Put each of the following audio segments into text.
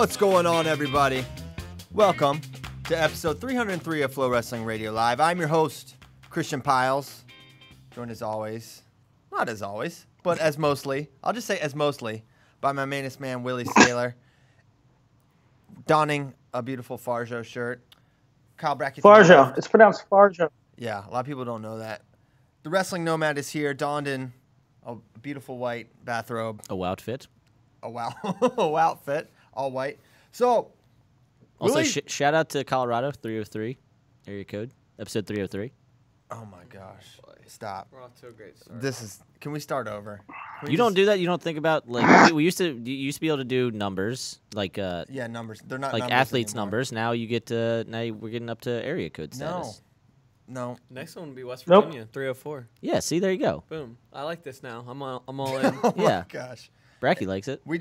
What's going on, everybody? Welcome to episode 303 of FloWrestling Radio Live. I'm your host, Christian Piles, joined as always, not as always, but as mostly, I'll just say as mostly, by my mainest man, Willie Saylor, donning a beautiful Fargo shirt. Kyle Brackett. Fargo. It's pronounced Fargo. Yeah, a lot of people don't know that. The Wrestling Nomad is here, donned in a beautiful white bathrobe. A wow outfit. A wow outfit, all white. So, also, Willie... shout out to Colorado, 303, area code, episode 303. Oh my gosh. Stop. We're off to a great start. Can we start over? You don't do that? You don't think about, like, you used to be able to do numbers, like, yeah, numbers. They're not like numbers athletes' anymore. numbers. Now we're getting up to area code status. No. Next one will be West Nope. Virginia, 304. Yeah, see, there you go. Boom. I like this now. I'm all in. Oh Yeah. my gosh. Bracky likes it. We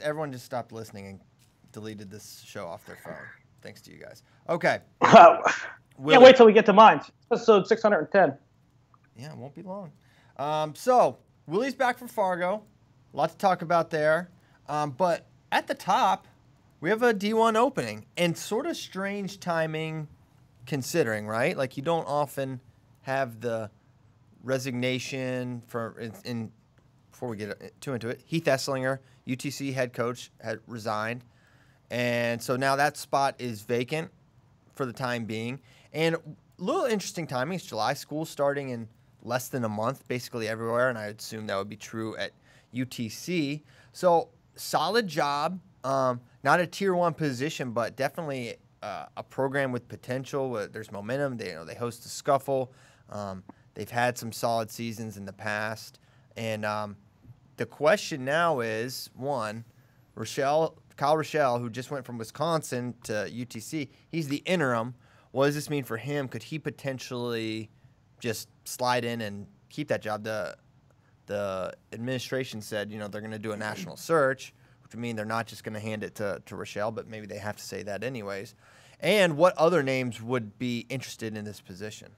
everyone just stopped listening and deleted this show off their phone. Thanks to you guys. Okay. Can't Willie. wait till we get to mine. Episode 610. Yeah, it won't be long. So, Willie's back from Fargo. A lot to talk about there. But at the top, we have a D1 opening. And sort of strange timing considering, right? Like, you don't often have the resignation before we get too into it. Heath Esslinger, UTC head coach, had resigned. And so now that spot is vacant for the time being. And a little interesting timing. It's July. School starting in less than a month, basically everywhere, and I would assume that would be true at UTC. So solid job. Not a tier 1 position, but definitely a program with potential. There's momentum. They host a scuffle. They've had some solid seasons in the past. And the question now is, one, Kyle Rochelle, who just went from Wisconsin to UTC, he's the interim. What does this mean for him? Could he potentially just slide in and keep that job? The administration said, they're going to do a national search, which would mean they're not just going to hand it to Rochelle, but maybe they have to say that anyways. And what other names would be interested in this position?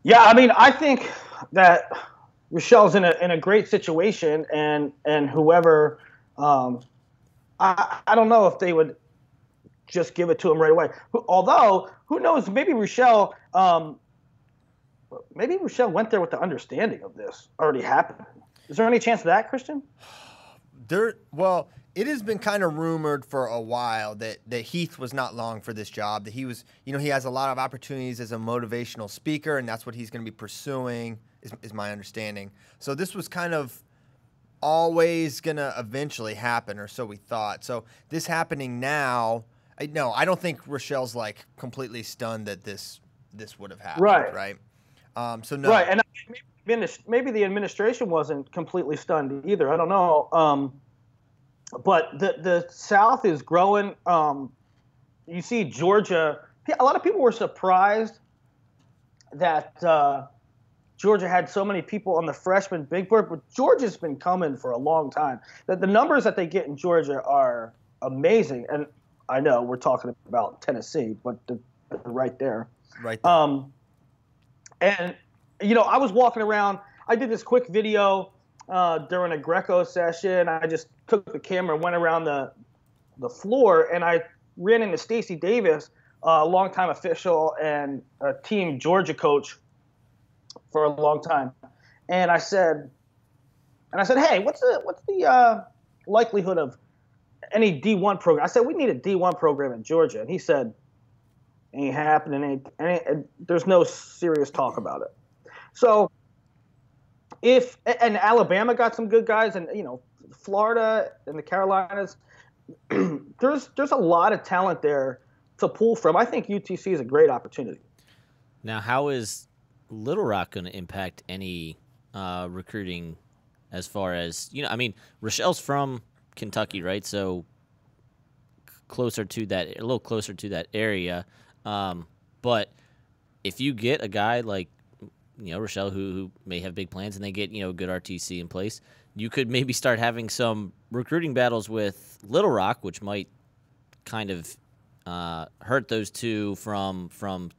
Yeah, I mean, I think that Rochelle's in a great situation, and whoever, I don't know if they would just give it to him right away. Although, who knows? Maybe Rochelle went there with the understanding of this already happening. Is there any chance of that, Christian? Well, it has been kind of rumored for a while that Heath was not long for this job. That he was, he has a lot of opportunities as a motivational speaker, and that's what he's going to be pursuing. Is my understanding. So this was kind of always going to eventually happen, or so we thought. So this happening now. No, I don't think Rochelle's like completely stunned that this would have happened, right? So no, right, and maybe the administration wasn't completely stunned either. I don't know, but the South is growing. You see Georgia. A lot of people were surprised that Georgia had so many people on the freshman big board, but Georgia's been coming for a long time. The numbers that they get in Georgia are amazing, and I know we're talking about Tennessee, but they're right there. Right there. And, I was walking around. I did this quick video during a Greco session. I just took the camera, went around the floor, and I ran into Stacey Davis, a longtime official and a team Georgia coach for a long time. And I said, hey, what's the likelihood of any D1 program? I said, we need a D1 program in Georgia. And he said, ain't happening. There's no serious talk about it. So and Alabama got some good guys, and, Florida and the Carolinas, there's a lot of talent there to pull from. I think UTC is a great opportunity. Now, how is Little Rock going to impact any recruiting as far as, Rochelle's from Kentucky, right? So a little closer to that area. But if you get a guy like, Rochelle, who may have big plans, and they get, good RTC in place, you could maybe start having some recruiting battles with Little Rock, which might kind of hurt those two from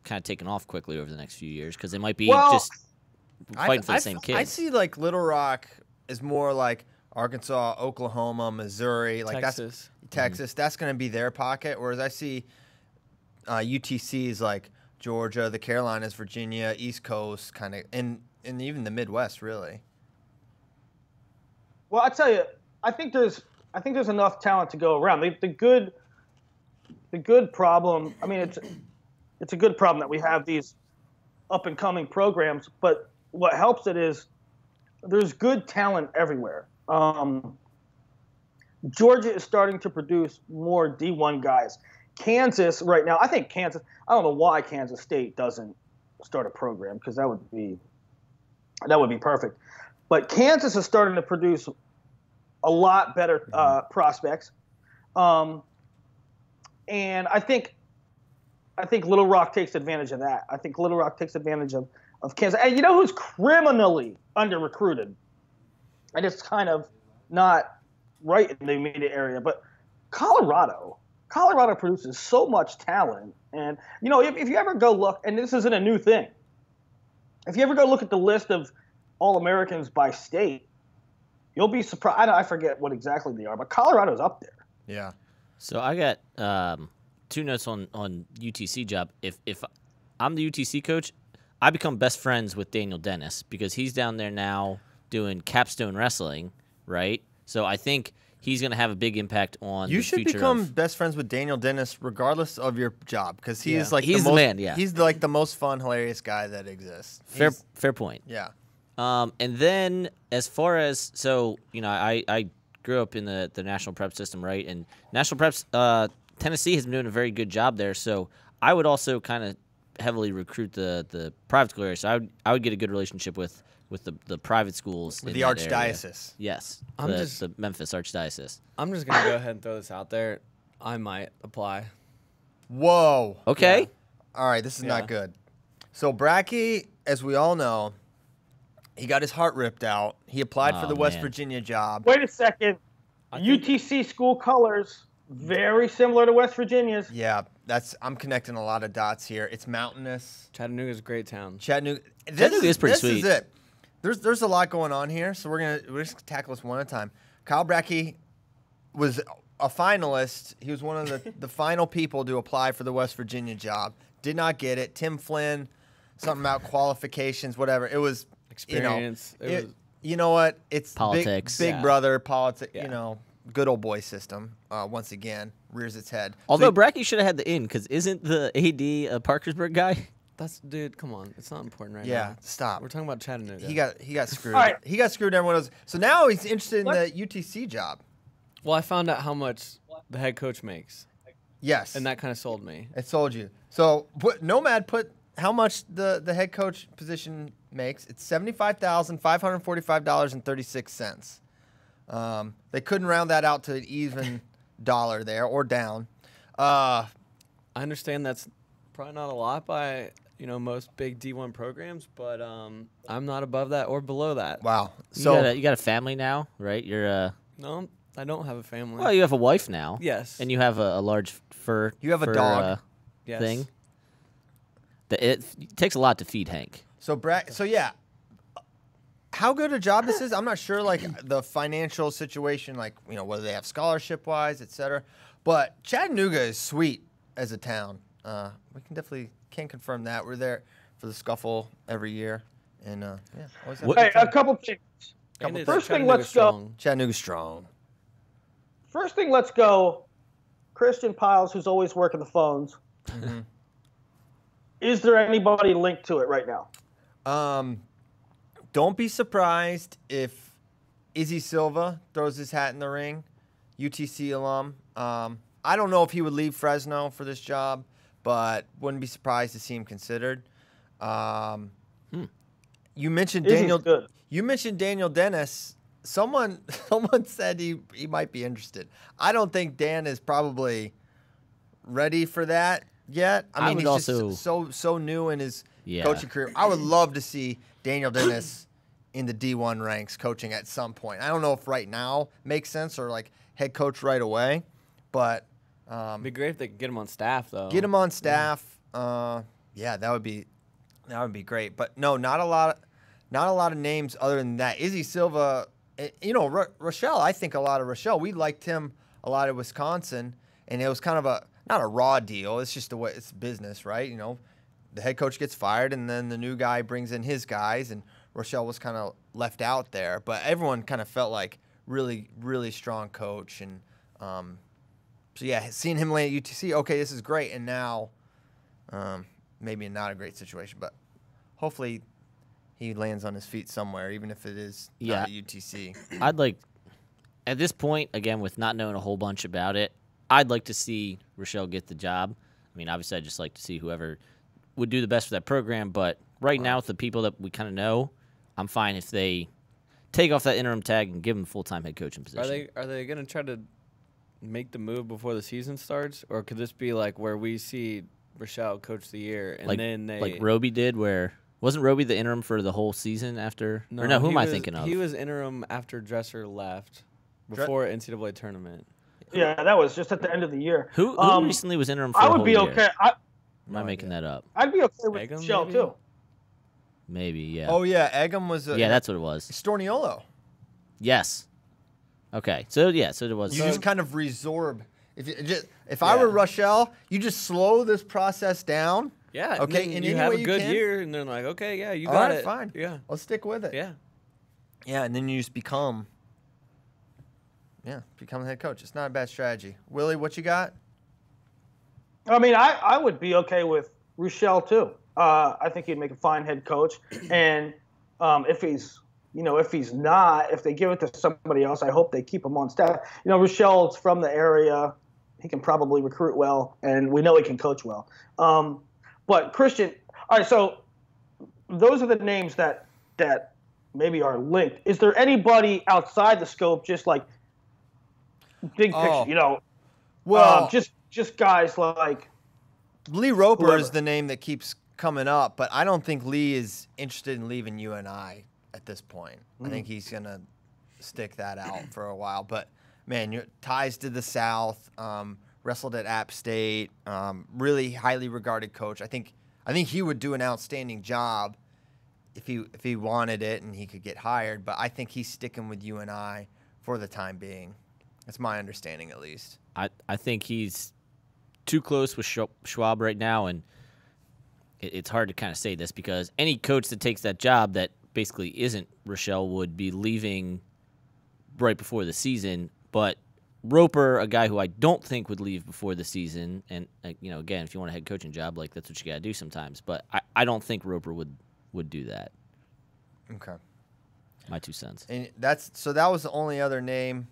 kind of taking off quickly over the next few years, because they might be just fighting for the same kids. I see like Little Rock is more like, Arkansas, Oklahoma, Missouri, like Texas. that's Texas. That's going to be their pocket. Whereas I see UTCs like Georgia, the Carolinas, Virginia, East Coast, kind of, and even the Midwest, really. Well, I tell you, I think there's enough talent to go around. The good problem. I mean, it's a good problem that we have these up and coming programs. But what helps it is there's good talent everywhere. Georgia is starting to produce more D1 guys. Kansas right now, I think Kansas. I don't know why Kansas State doesn't start a program, because that would be perfect. But Kansas is starting to produce a lot better prospects, and I think Little Rock takes advantage of that. I think Little Rock takes advantage of Kansas. And you know who's criminally under recruited, and it's kind of not right in the immediate area, but Colorado. Colorado produces so much talent, and you know, if you ever go look, and this isn't a new thing, if you ever go look at the list of All-Americans by state, you'll be surprised. I forget what exactly they are, but Colorado's up there. Yeah. So I got 2 notes on UTC job. If I'm the UTC coach, I become best friends with Daniel Dennis, because he's down there now doing capstone wrestling, right? So I think he's going to have a big impact on You the should future become of, best friends with Daniel Dennis regardless of your job, because he is like He's the the most, man, yeah. He's like the most fun, hilarious guy that exists. fair point. Yeah. And then as far as, so, you know, I grew up in the national prep system, right? And national preps, Tennessee has been doing a very good job there. So I would also kind of heavily recruit the private school area. So I would get a good relationship with the private schools. With in the that archdiocese. area. Yes. I'm The Memphis Archdiocese. I'm just gonna go ahead and throw this out there. I might apply. Whoa. Okay. Yeah. All right, this is Yeah. not good. So Brackey, as we all know, he got his heart ripped out. He applied for Oh, the West man. Virginia job. Wait a second. I think- UTC school colors, very similar to West Virginia's. Yeah, I'm connecting a lot of dots here. It's mountainous. Chattanooga's a great town. Chattanooga. Chattanooga is pretty this sweet. Is it. There's a lot going on here, so we're just gonna tackle this one at a time. Kyle Brackey was a finalist. He was one of the final people to apply for the West Virginia job. Did not get it. Tim Flynn, something about qualifications, whatever. It was Experience. You know what? It's Politics. Big Yeah. brother politics. Yeah. You know, good old boy system. Once again, rears its head. Although So Brackey should have had the in, because isn't the AD a Parkersburg guy? Dude, come on. It's not important right yeah, now. stop. We're talking about Chattanooga. He got screwed. All right. He got screwed. Everyone else. So now he's interested in the UTC job. Well, I found out how much the head coach makes, Yes, and that kind of sold me. it sold you. So Nomad put how much the head coach position makes. It's $75,545.36. They couldn't round that out to an even dollar there or down. I understand that's probably not a lot by most big D1 programs, but I'm not above that or below that. Wow. You So got a family now, right? You're No, I don't have a family. well, you have a wife now. Yes. And you have a large fur. You have a dog. Yes. Thing. It takes a lot to feed Hank. So yeah. How good a job this is, I'm not sure, like, the financial situation, like, whether they have scholarship-wise, et cetera. But Chattanooga is sweet as a town. We can't confirm that. We're there for the scuffle every year. And, always have a Hey, good time. a couple things. And it's First thing, Chattanooga let's go. strong. Chattanooga's strong. First thing, let's go. Christian Piles, who's always working the phones. Mm-hmm. Is there anybody linked to it right now? Don't be surprised if Izzy Silva throws his hat in the ring, UTC alum. I don't know if he would leave Fresno for this job, but wouldn't be surprised to see him considered. You mentioned Izzy's Daniel. good. You mentioned Daniel Dennis. Someone said he might be interested. I don't think Dan is probably ready for that yet. I mean, would he's also- just so new in his Yeah. coaching career. I would love to see Daniel Dennis in the D1 ranks coaching at some point. I don't know if right now makes sense or like head coach right away, but It'd be great if they could get him on staff, though. get him on staff. Yeah, that would be great. But no, not a lot of names other than that. Izzy Silva Rochelle, I think a lot of Rochelle. We liked him a lot at Wisconsin, and it was kind of not a raw deal. It's just the way it's business, right? The head coach gets fired, and then the new guy brings in his guys, and Rochelle was kind of left out there. But everyone kind of felt like really, really strong coach. And so, yeah, seeing him land at UTC, okay, this is great. And now maybe not a great situation, but hopefully he lands on his feet somewhere, even if it is not at UTC. I'd like, at this point, again, with not knowing a whole bunch about it, I'd like to see Rochelle get the job. I mean, obviously, I'd just like to see whoever would do the best for that program. But right now, with the people that we kind of know, I'm fine if they take off that interim tag and give him a full-time head coaching position. Are they going to try to make the move before the season starts? Or could this be like where we see Rochelle coach of the year and then they... Like Roby did, where... Wasn't Roby the interim for the whole season after? No, who am I thinking of? He was interim after Dresser left before NCAA tournament. Yeah, that was just at the end of the year. Who recently was interim for I the would whole be year? okay. Am I making that up? I'd be okay with Eggum, Rochelle, maybe? too. Maybe, yeah. Oh, yeah, Eggum was That's what it was. Storniolo. Yes. Okay, so it was. You just kind of resorb. If I were Rochelle, you just slow this process down. Yeah. Okay. And you have a good year, and they're like, okay, yeah, you got it. Fine. Yeah. Let's stick with it. Yeah. Yeah, and then you just become the head coach. It's not a bad strategy. Willie, what you got? I mean, I would be okay with Rochelle, too. I think he'd make a fine head coach. And if they give it to somebody else, I hope they keep him on staff. Rochelle's from the area. He can probably recruit well, and we know he can coach well. But Christian, all right, so those are the names that maybe are linked. Is there anybody outside the scope, just like big picture, Well, just guys like Lee Roper whoever. is the name that keeps coming up, but I don't think Lee is interested in leaving UNI at this point. I think he's going to stick that out for a while. But, man, ties to the South, wrestled at App State, really highly regarded coach. I think he would do an outstanding job if he wanted it and he could get hired. But I think he's sticking with UNI for the time being. That's my understanding, at least. I think he's too close with Schwab right now, and it's hard to kind of say this because any coach that takes that job that basically isn't Rochelle would be leaving right before the season. But Roper, a guy who I don't think would leave before the season, and again, if you want a head coaching job, like that's what you got to do sometimes. But I don't think Roper would do that. Okay. My 2 cents. And that was the only other name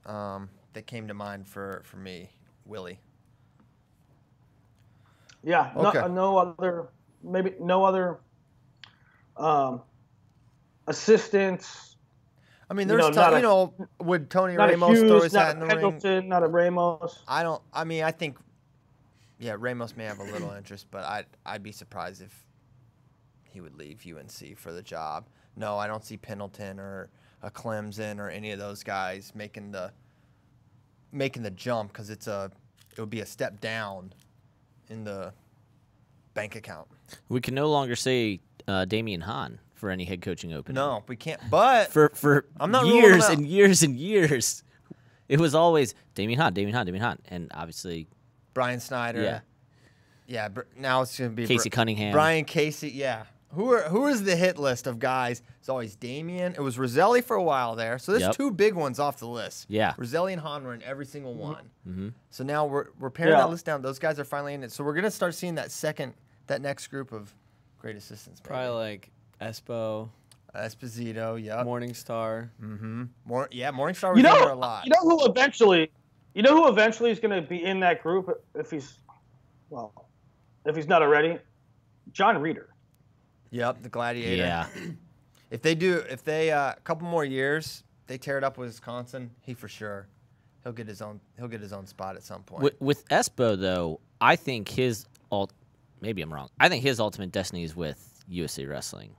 that came to mind for me, Willie. Yeah, Okay. no other assistants. I mean, there's would Tony Not Ramos a Hughes, throw his not hat in a the ring? Pendleton, not a Ramos. I think Ramos may have a little interest, but I'd be surprised if he would leave UNC for the job. No, I don't see Pendleton or a Clemson or any of those guys making the jump because it would be a step down in the bank account. We can no longer say Damian Hahn for any head coaching opening. No, we can't. But for I'm not years ruling him and years and years, it was always Damian Hahn, and obviously Brian Snyder. Yeah. Now it's going to be Casey Cunningham. Brian Casey. Yeah. Who is the hit list of guys? It's always Damian. It was Roselli for a while there. So there's two big ones off the list. Yeah. Roselli and Hahn were in every single one. Mm-hmm. So now we're paring that list down. Those guys are finally in it. So we're going to start seeing that next group of great assistants. Maybe. Probably like Espo, Esposito, yep. Morningstar. Mm-hmm. Morningstar was in there a lot. You know who eventually is going to be in that group if he's not already? John Reeder. Yep, the Gladiator. Yeah. If they a couple more years, they tear it up with Wisconsin, he'll get his own spot at some point. With Espo though, I think maybe I'm wrong. I think his ultimate destiny is with USA Wrestling.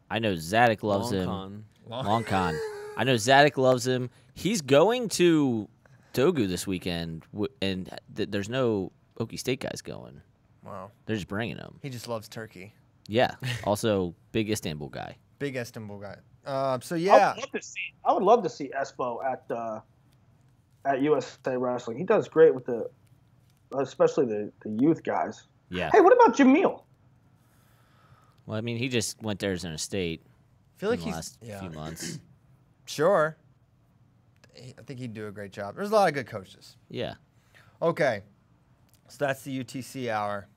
I know Zadok loves him. Long Con. I know Zadok loves him. He's going to Togu this weekend, and there's no Okie State guys going. Wow. They're just bringing him. He just loves turkey. Yeah. Also, big Istanbul guy. Big Istanbul guy. So yeah, I would love to see Espo at USA Wrestling. He does great with especially the youth guys. Yeah. Hey, what about Jamil? Well, I mean, he just went there as an estate. I feel like in the he's last few months. Sure. I think he'd do a great job. There's a lot of good coaches. Yeah. Okay. So that's the UTC hour.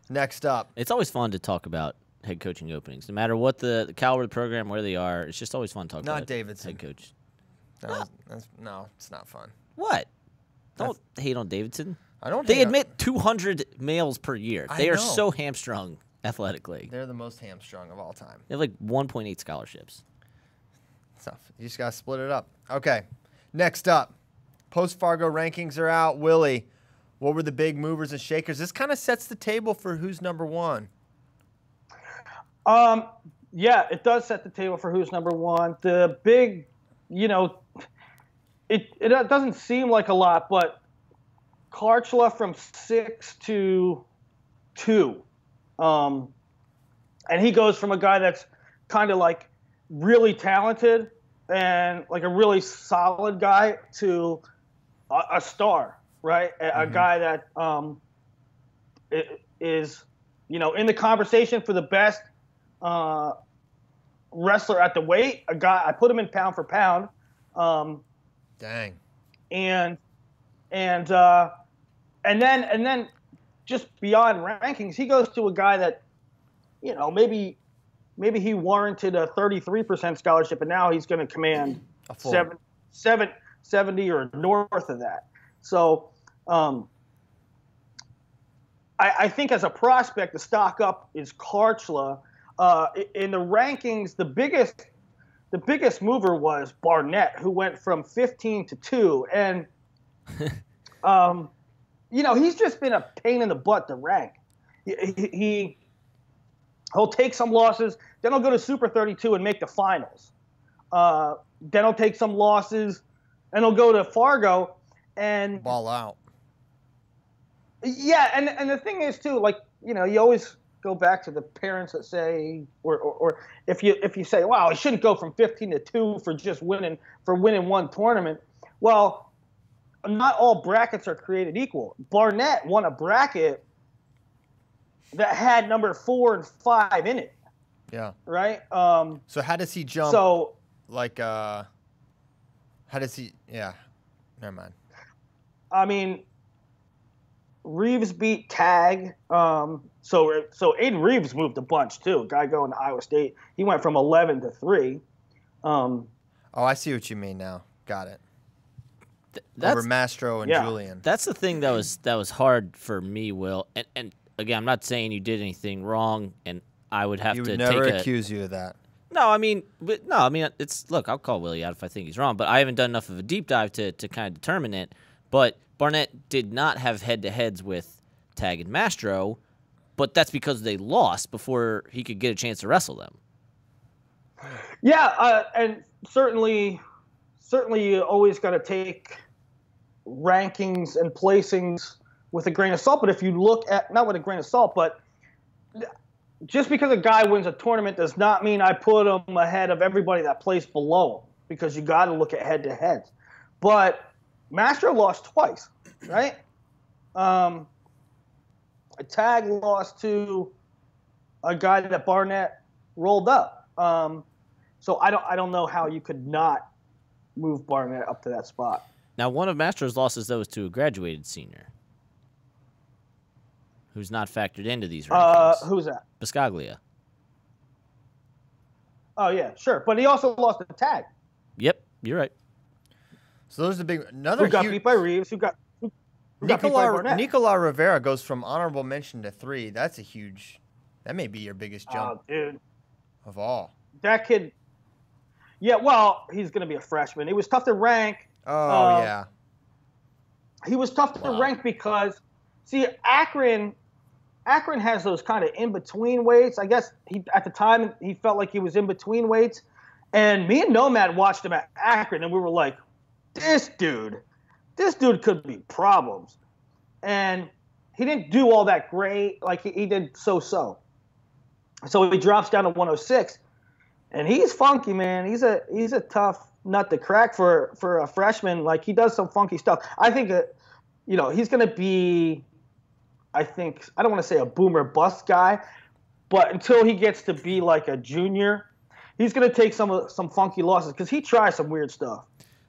Next up. It's always fun to talk about head coaching openings. No matter what the caliber of the program, where they are, it's just always fun to talk about Davidson. head coach. No, it's not fun. What? Don't hate on Davidson. I don't. They admit 200 males per year. They are so hamstrung athletically. They're the most hamstrung of all time. They have like 1.8 scholarships. Tough. You just gotta split it up. Okay. Next up, Post-Fargo rankings are out. Willie, what were the big movers and shakers? This kind of sets the table for who's number one. Yeah, it does set the table for who's number one. The big, it doesn't seem like a lot, but Karchla from 6 to 2. And he goes from a guy that's kind of like really talented and like a really solid guy to a star, right? A guy that is, in the conversation for the best wrestler at the weight. A guy, I put him in pound for pound. Dang. And then just beyond rankings, he goes to a guy that, maybe he warranted a 33% scholarship, and now he's going to command 70 or north of that. So I think as a prospect, the stock up is Karchla. In the rankings, the biggest mover was Barnett, who went from 15 to 2, and he's just been a pain in the butt to rank. He'll take some losses, then he'll go to Super 32 and make the finals. Then he'll take some losses, and he'll go to Fargo and ball out. Yeah, and the thing is too, like, you always go back to the parents that say, or if you say, wow, he shouldn't go from 15 to 2 for just winning one tournament. Well, not all brackets are created equal. Barnett won a bracket that had number 4 and 5 in it. Yeah. Right. So how does he jump? So how does he? Yeah. Never mind. I mean, Reeves beat Tag. So Aiden Reeves moved a bunch too. Guy going to Iowa State. He went from 11 to 3. Oh, I see what you mean now. Got it. That's, over Mastro and Julian. That's the thing that was hard for me, Will. And again, I'm not saying you did anything wrong, and I would have he to would never take accuse you of that. No, I mean, look, I'll call Willie out if I think he's wrong, but I haven't done enough of a deep dive to kind of determine it. But Barnett did not have head-to-heads with Tag and Mastro, but that's because they lost before he could get a chance to wrestle them. Yeah, and certainly you always got to take rankings and placings with a grain of salt. But if you look at, not with a grain of salt, but just because a guy wins a tournament does not mean I put him ahead of everybody that placed below him, because you got to look at head-to-heads. But Mastro lost twice, right? A Tag lost to a guy that Barnett rolled up. So I don't know how you could not move Barnett up to that spot. Now, one of Mastro's losses, though, is to a graduated senior who's not factored into these rankings. Who's that? Biscaglia. Oh, yeah, sure. But he also lost to Tag. Yep, you're right. So those are big. Who got beat by Reeves? Who got beat by Barnett? Nicola Rivera goes from honorable mention to 3. That's a huge. That may be your biggest jump of all. That kid. Yeah, well, he's going to be a freshman. It was tough to rank. Oh, yeah. He was tough to rank because, see, Akron has those kind of in-between weights. I guess at the time he felt like he was in between weights. And me and Nomad watched him at Akron, and we were like, this dude could be problems. And he didn't do all that great. Like, he did so-so. So he drops down to 106. And he's funky, man. He's a tough nut to crack for a freshman. Like, he does some funky stuff. I think that, he's going to be, I don't want to say a boomer bust guy, but until he gets to be like a junior, he's going to take some funky losses because he tries some weird stuff.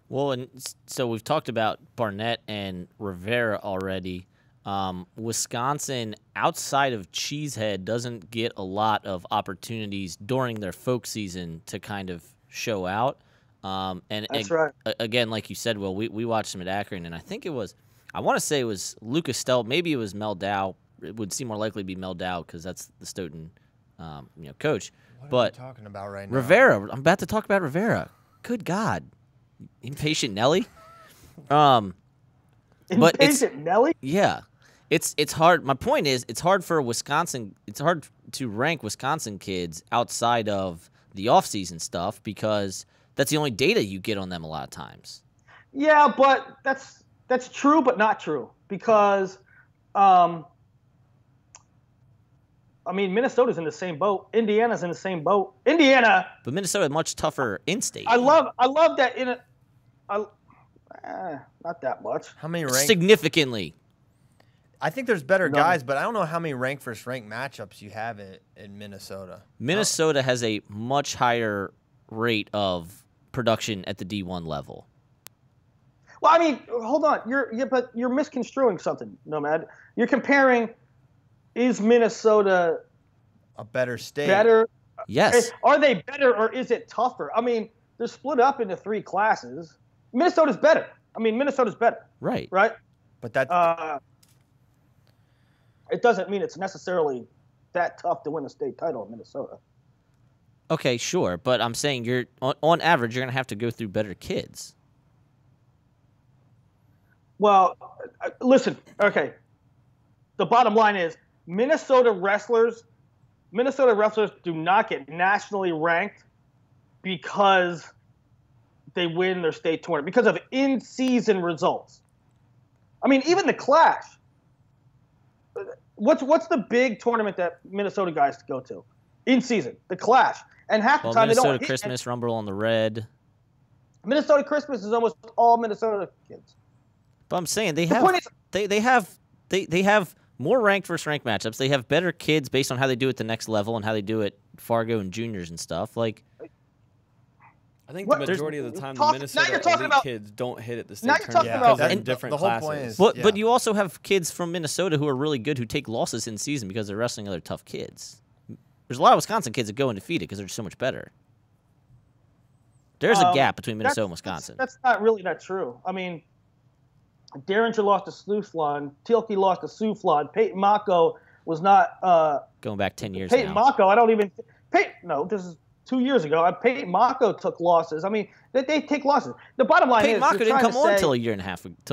Well, and so we've talked about Barnett and Rivera already. Wisconsin, outside of Cheesehead, doesn't get a lot of opportunities during their folk season to kind of show out. And That's right. Again, like you said, Will, we watched them at Akron, and I want to say it was Lucas Stel, maybe it was Mel Dow. It would seem more likely to be Mel Dow because that's the Stoughton, coach. What are you talking about right now? Rivera, I'm about to talk about Rivera. Good God, impatient Nelly. Impatient Nelly? Yeah. It's hard. My point is, it's hard for Wisconsin. It's hard to rank Wisconsin kids outside of the off-season stuff because that's the only data you get on them a lot of times. Yeah, but that's true, but not true because, Minnesota's in the same boat. Indiana's in the same boat. But Minnesota is much tougher in-state. I love that not that much. How many ranked? Significantly. I think there's better guys, but I don't know how many ranked versus ranked matchups you have in Minnesota. Minnesota has a much higher rate of production at the D1 level. Well, hold on. But you're misconstruing something, Nomad. You're comparing, is Minnesota a better state? Better? Yes. Are they better or is it tougher? They're split up into 3 classes. Minnesota's better. Minnesota's better. Right. Right? But that it doesn't mean it's necessarily that tough to win a state title in Minnesota. Okay, sure, but I'm saying you're on average you're going to have to go through better kids. Well, listen, okay. The bottom line is Minnesota wrestlers do not get nationally ranked because they win their state tournament, because of in-season results. Even the Clash. What's the big tournament that Minnesota guys go to? In season, the Clash. And half the time Minnesota they don't Christmas, Rumble on the Red. Minnesota Christmas is almost all Minnesota kids. But I'm saying they have more ranked versus ranked matchups. They have better kids based on how they do it the next level and how they do it Fargo and juniors and stuff. Like, I think the majority of the time the Minnesota elite kids don't hit at the state tournament because they're in different classes. But you also have kids from Minnesota who are really good who take losses in season because they're wrestling other tough kids. There's a lot of Wisconsin kids that go undefeated because they're so much better. There's a gap between Minnesota and Wisconsin. That's not really that true. Derringer lost to Slouflon. Tilke lost to Souflon. Peyton Mako was not going back 10 years Peyton now. Mako, this is 2 years ago. Peyton Mako took losses. They take losses. The bottom line Peyton is Mako didn't come on until a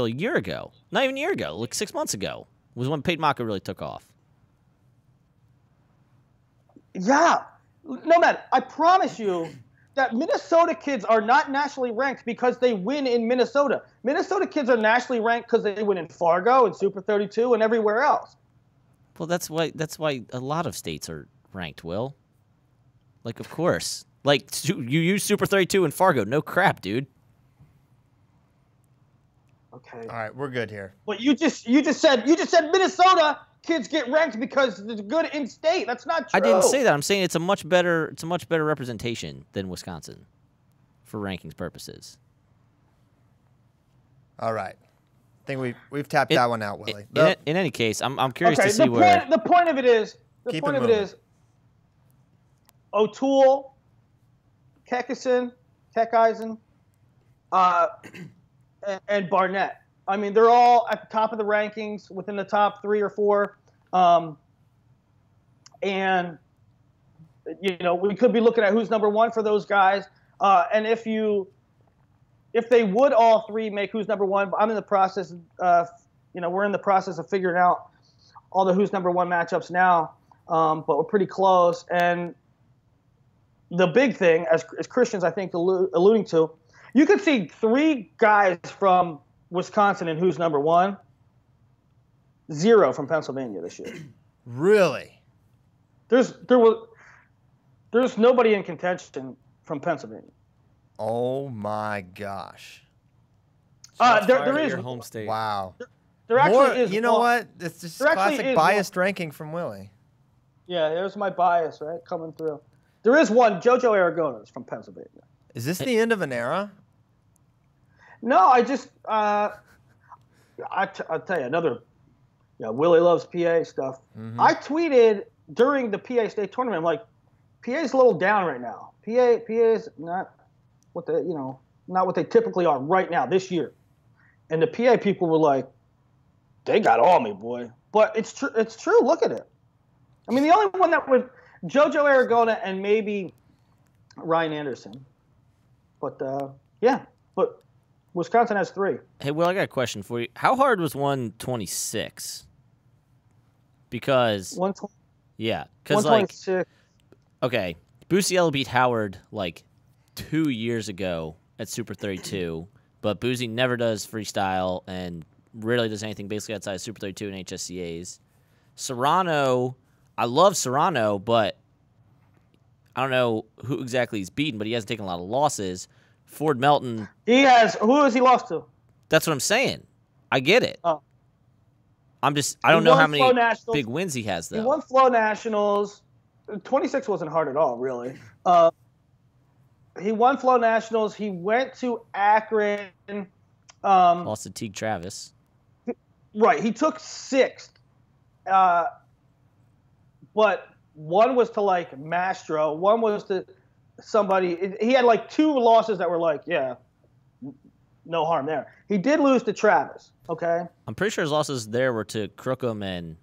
year ago. Not even a year ago. Like 6 months ago was when Peyton Mako really took off. Yeah. No, man, I promise you that Minnesota kids are not nationally ranked because they win in Minnesota. Minnesota kids are nationally ranked because they win in Fargo and Super 32 and everywhere else. Well, that's why a lot of states are ranked, Will. Like, of course. Like, you use Super 32 in Fargo. No crap, dude. Okay. All right, we're good here. Well, you just said Minnesota kids get ranked because it's good in state. That's not true. I didn't say that. I'm saying it's a much better representation than Wisconsin for rankings purposes. All right. I think we've tapped that one out, Willie. In any case, I'm curious to see where the point of it is O'Toole, Kekison, and Barnett. They're all at the top of the rankings, within the top 3 or 4. And, we could be looking at who's number 1 for those guys. And if they would all 3 make who's number 1, I'm in the process we're in the process of figuring out all the who's number 1 matchups now. But we're pretty close. And the big thing, as Christian's, I think, alluding to, you could see 3 guys from Wisconsin in who's number 1, 0 from Pennsylvania this year. Really? There was There's nobody in contention from Pennsylvania. Oh my gosh. There is your home state. Wow. There actually is. You know what? It's just classic biased ranking from Willie. Yeah, there's my bias, right, coming through. There is one. JoJo Aragones from Pennsylvania. Is this the end of an era? No, I just I'll tell you another. Yeah, Willie loves PA stuff. Mm-hmm. I tweeted during the PA state tournament, I'm like, PA's a little down right now. PA's not what they typically are right now this year. And the PA people were like, they got all me, boy. But it's true. It's true. Look at it. I mean, the only one that was JoJo Aragona and maybe Ryan Anderson. But yeah. But Wisconsin has 3. Hey, Will, I got a question for you. How hard was 126? Because 120. Yeah, because like, 126. okay, Busiello beat Howard like 2 years ago at Super 32, but Boozy never does freestyle and rarely does anything basically outside of Super 32 and HSCAs. Serrano, I love Serrano, but I don't know who exactly he's beaten, but he hasn't taken a lot of losses. Ford Melton. He has. Who has he lost to? That's what I'm saying. I get it. Oh. I don't know how many Nationals. big wins he has, though. He won Flow Nationals. 26 wasn't hard at all, really. He won Flow Nationals. He went to Akron. Lost to Teague Travis. Right. He took 6th. But one was to, like, Mastro. One was to somebody. He had, like, 2 losses that were like, yeah, no harm there. He did lose to Travis, okay? I'm pretty sure his losses there were to Crookham and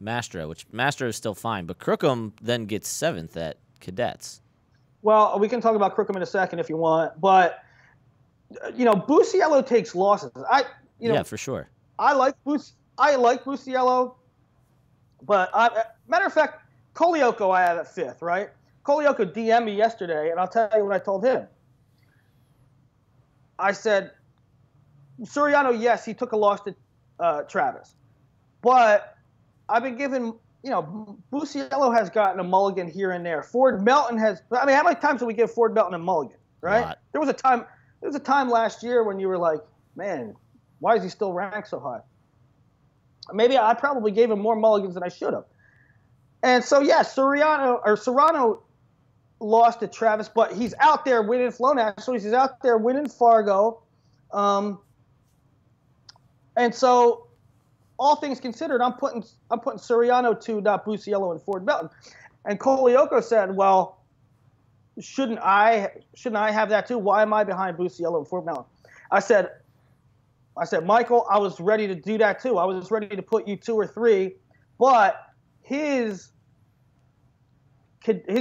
Mastro, which Mastro is still fine, but Crookham then gets 7th at Cadets. Well, we can talk about Crookham in a second if you want, but Busiello takes losses. Yeah, for sure. I like Busiello, but matter of fact, Kolioko I have at 5th, right? Kolioko DM'd me yesterday, and I'll tell you what I told him. I said, Suriano, yes, he took a loss to Travis, but I've been given, Busiello has gotten a mulligan here and there. Ford Melton has. I mean, how many times did we give Ford Melton a mulligan? Right? There was a time last year when you were like, man, why is he still ranked so high? Maybe I probably gave him more mulligans than I should have. And so, yeah, Serrano lost to Travis, but he's out there winning Flow Nationals. He's out there winning Fargo. And so, all things considered, I'm putting Suriano to Busiello and Ford Melton. And Kolioko said, well, shouldn't I have that too? Why am I behind Busiello and Ford Melton? I said, Michael, I was ready to do that too. I was ready to put you 2 or 3, but his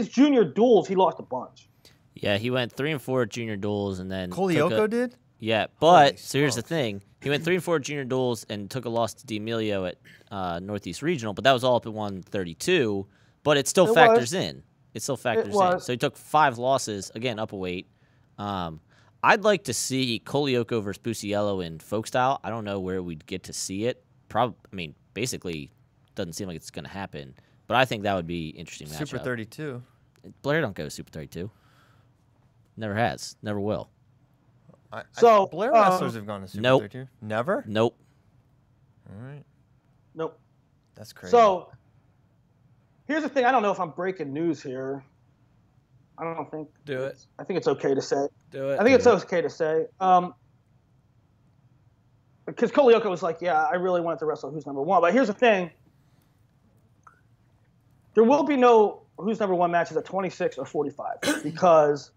junior duels, he lost a bunch. Yeah, he went 3 and 4 at junior duels, and then Kolioko did? Yeah, but so here's the thing: he went 3 and 4 at junior duels and took a loss to D'Amelio at Northeast Regional, but that was all up at 132. But it still factors in. It still factors in. So he took 5 losses, again up a weight. I'd like to see Kolioko versus Busiello in folk style. I don't know where we'd get to see it. Basically, doesn't seem like it's going to happen. But I think that would be interesting matchup. Super 32. Blair don't go Super 32. Never has. Never will. Blair wrestlers have gone to Super 32. Never? Nope. All right. Nope. That's crazy. So here's the thing. I don't know if I'm breaking news here. I don't think. Do it. I think it's okay to say. Do it. I think it's okay to say. Because Kolioko was like, yeah, I really wanted to wrestle Who's Number One. But here's the thing. There will be no Who's Number One matches at 26 or 45 because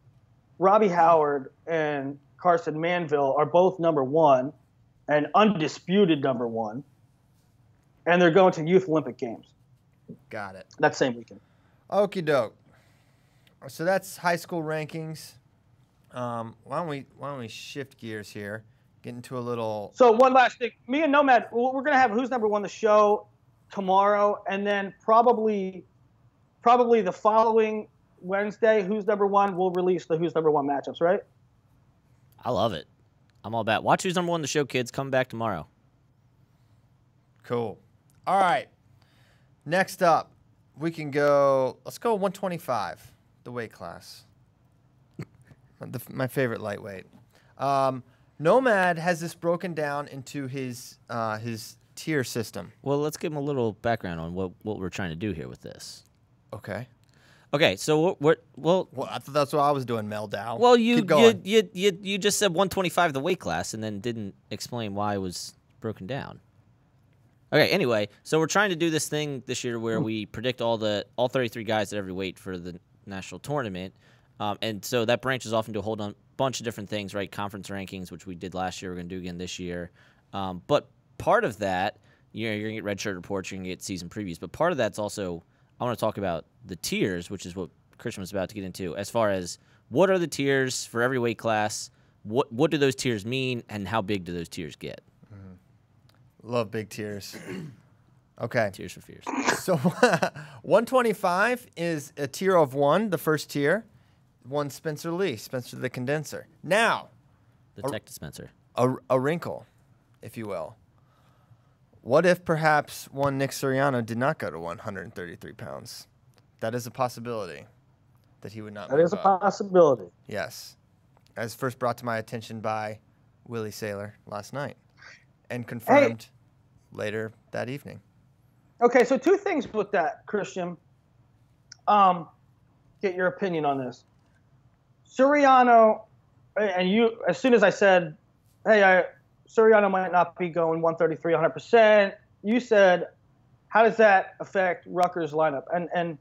Robbie Howard and Carson Manville are both number 1 and undisputed number 1. And they're going to Youth Olympic Games. Got it. That same weekend. Okie doke. So that's high school rankings. Why don't we shift gears here? Get into a little. So one last thing. Me and Nomad, we're gonna have Who's Number One the show tomorrow, and then probably the following Wednesday, Who's Number One, we'll release the Who's Number One matchups, right? I love it. I'm all about it. Watch Who's Number One the show, kids. Come back tomorrow. Cool. All right. Next up, we can go. Let's go 125. the weight class. My favorite lightweight. Nomad has this broken down into his tier system. Well, let's give him a little background on what we're trying to do here with this. Okay. Okay, so well, I thought that's what I was doing, Mel Dow. well, Keep going. you just said 125 the weight class, and then didn't explain why it was broken down. Okay, anyway, so we're trying to do this thing this year where we predict all 33 guys at every weight for the national tournament, and so that branches off into a whole bunch of different things, right? Conference rankings, which we did last year, we're going to do again this year. But part of that, you're going to get redshirt reports, you're going to get season previews, but part of that's also, I want to talk about the tiers, which is what Christian was about to get into, as far as what are the tiers for every weight class, what do those tiers mean, and how big do those tiers get? Love big tiers. Okay. Tiers for fears. So 125 is a tier of 1, the first tier. One Spencer Lee, Spencer the Condenser. Now, The tech dispenser. a wrinkle, if you will. What if perhaps one Nick Suriano did not go to 133 pounds? That is a possibility that he would not That move is a up. possibility. Yes. As first brought to my attention by Willie Saylor last night and confirmed later that evening. Okay, so 2 things with that, Christian. Get your opinion on this. Suriano, and you, as soon as I said, hey, Suriano might not be going 133 100%, you said, how does that affect Rutgers' lineup? And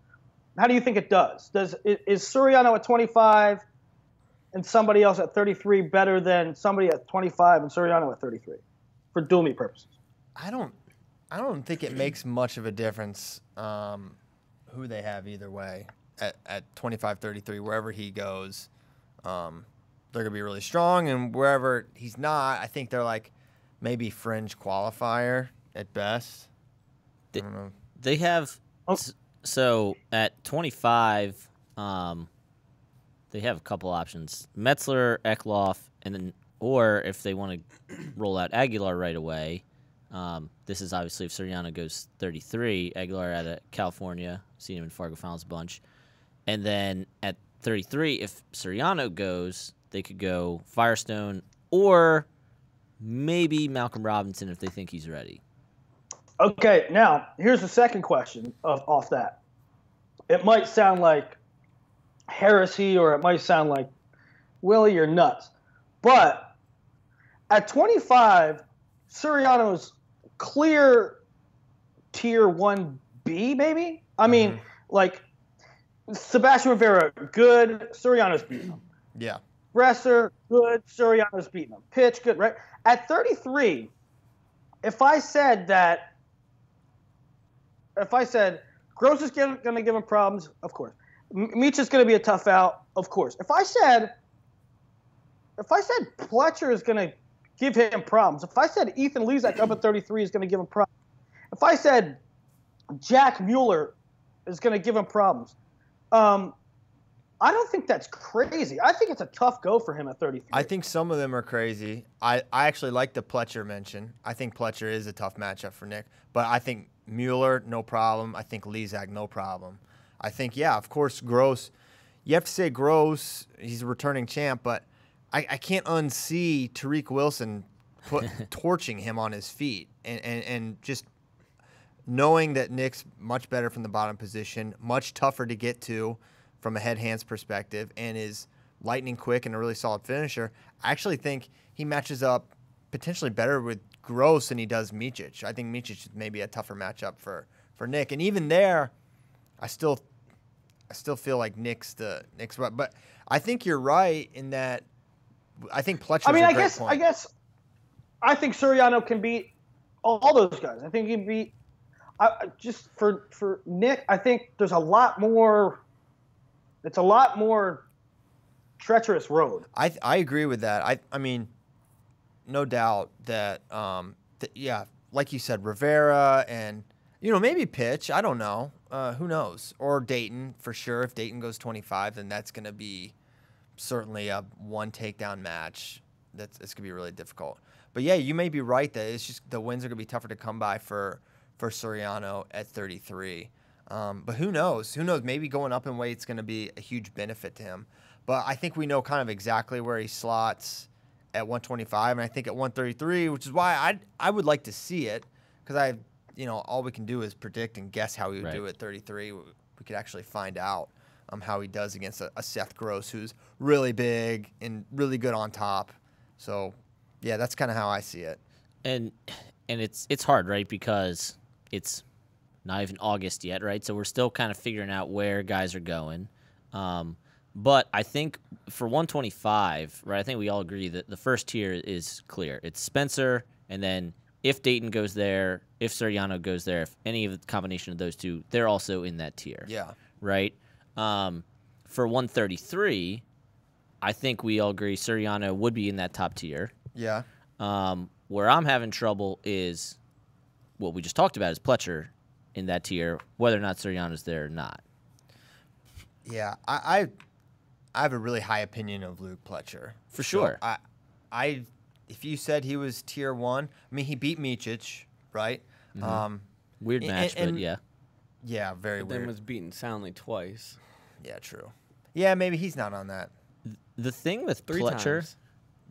how do you think it does? Is Suriano at 25 and somebody else at 33 better than somebody at 25 and Suriano at 33 for dual meet purposes? I don't think it makes much of a difference who they have either way at 25, 33, wherever he goes. They're going to be really strong, and wherever he's not, I think they're like maybe fringe qualifier at best. I don't know. They have so at 25, they have a couple options: Metzler, Eklof, and then, or if they want to roll out Aguilar right away. This is obviously if Suriano goes 33, Aguilar out of California, seen him in Fargo Finals a bunch, and then at 33, if Suriano goes, they could go Firestone or maybe Malcolm Robinson if they think he's ready. Okay, now here's the second question off that. It might sound like heresy, or it might sound like, Willie, you're nuts. But at 25, Suriano's clear tier 1B, maybe? I mean, like, Sebastian Rivera, good, Suriano's beating him. Yeah. Bresser, good, Suriano's beating him. Pitch, good, right? At 33, if I said Gross is going to give him problems, of course. Meach is going to be a tough out, of course. If I said Pletcher is going to give him problems, if I said Ethan Lezak up at 33 is going to give him problems, if I said Jack Mueller is going to give him problems, I don't think that's crazy. I think it's a tough go for him at 33. I think some of them are crazy. I actually like the Pletcher mention. I think Pletcher is a tough matchup for Nick. But I think Mueller, no problem. I think Lezak, no problem. I think, yeah, of course, Gross. You have to say Gross, he's a returning champ, but I can't unsee Tariq Wilson torching him on his feet. And just knowing that Nick's much better from the bottom position, much tougher to get to from a head-hands perspective, and is lightning quick and a really solid finisher, I actually think he matches up potentially better with Gross than he does Micic. I think Micic is maybe a tougher matchup for Nick. And even there, I still feel like Nick's right. But I think you're right in that I think Pletcher's a great point. I think Suriano can beat all those guys. I think he can beat just for Nick, I think there's a lot more. It's a lot more treacherous road. I agree with that. I mean, no doubt that yeah, like you said, Rivera and maybe Pitch. I don't know. Who knows? Or Dayton for sure. If Dayton goes 25, then that's going to be certainly a one takedown match. It's going to be really difficult. But yeah, you may be right that it's just the wins are going to be tougher to come by for Suriano at 33. But who knows? Who knows? Maybe going up in weight's going to be a huge benefit to him. But I think we know kind of exactly where he slots at 125, and I think at 133, which is why I would like to see it, because all we can do is predict and guess how he would do at 33. We could actually find out how he does against a Seth Gross, who's really big and really good on top. So, yeah, that's kind of how I see it. And it's hard, right? Because it's not even August yet, right? So we're still kind of figuring out where guys are going. But I think for 125, right, I think we all agree that the first tier is clear. It's Spencer, and then if Dayton goes there, if Suriano goes there, if any of the combination of those two, they're also in that tier. Yeah. Right? For 133, I think we all agree Suriano would be in that top tier. Yeah. Where I'm having trouble is what we just talked about is Pletcher in that tier, whether or not Suriano's there or not. Yeah, I have a really high opinion of Luke Pletcher. For sure. I if you said he was tier 1, I mean, he beat Micic, right? Mm-hmm. Weird match, but yeah. Yeah, very But weird. then was beaten soundly twice. Yeah, true. Yeah, maybe he's not on that. The thing with 3 Pletcher, times.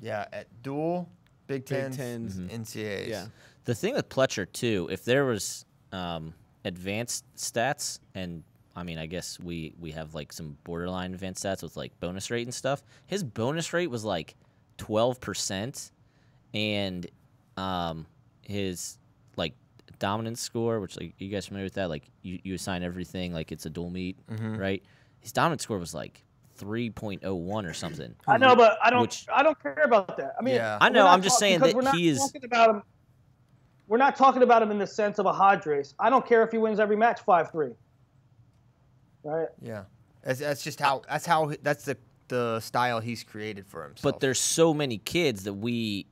Yeah, at dual, Big Tens, Tens. NCAAs. Yeah. the thing with Pletcher too, if there was advanced stats, and I mean, I guess we have like some borderline advanced stats with like bonus rate and stuff. His bonus rate was like 12%, and his like dominance score, which like you guys familiar with that? Like you assign everything like it's a dual meet, right? His dominance score was like 3.01 or something. I know, but I don't care about that. I mean, Yeah. I know. I'm just saying that he is. We're not talking about him in the sense of a Hodge race. I don't care if he wins every match 5-3. Right? Yeah. That's the style he's created for himself. But there's so many kids that we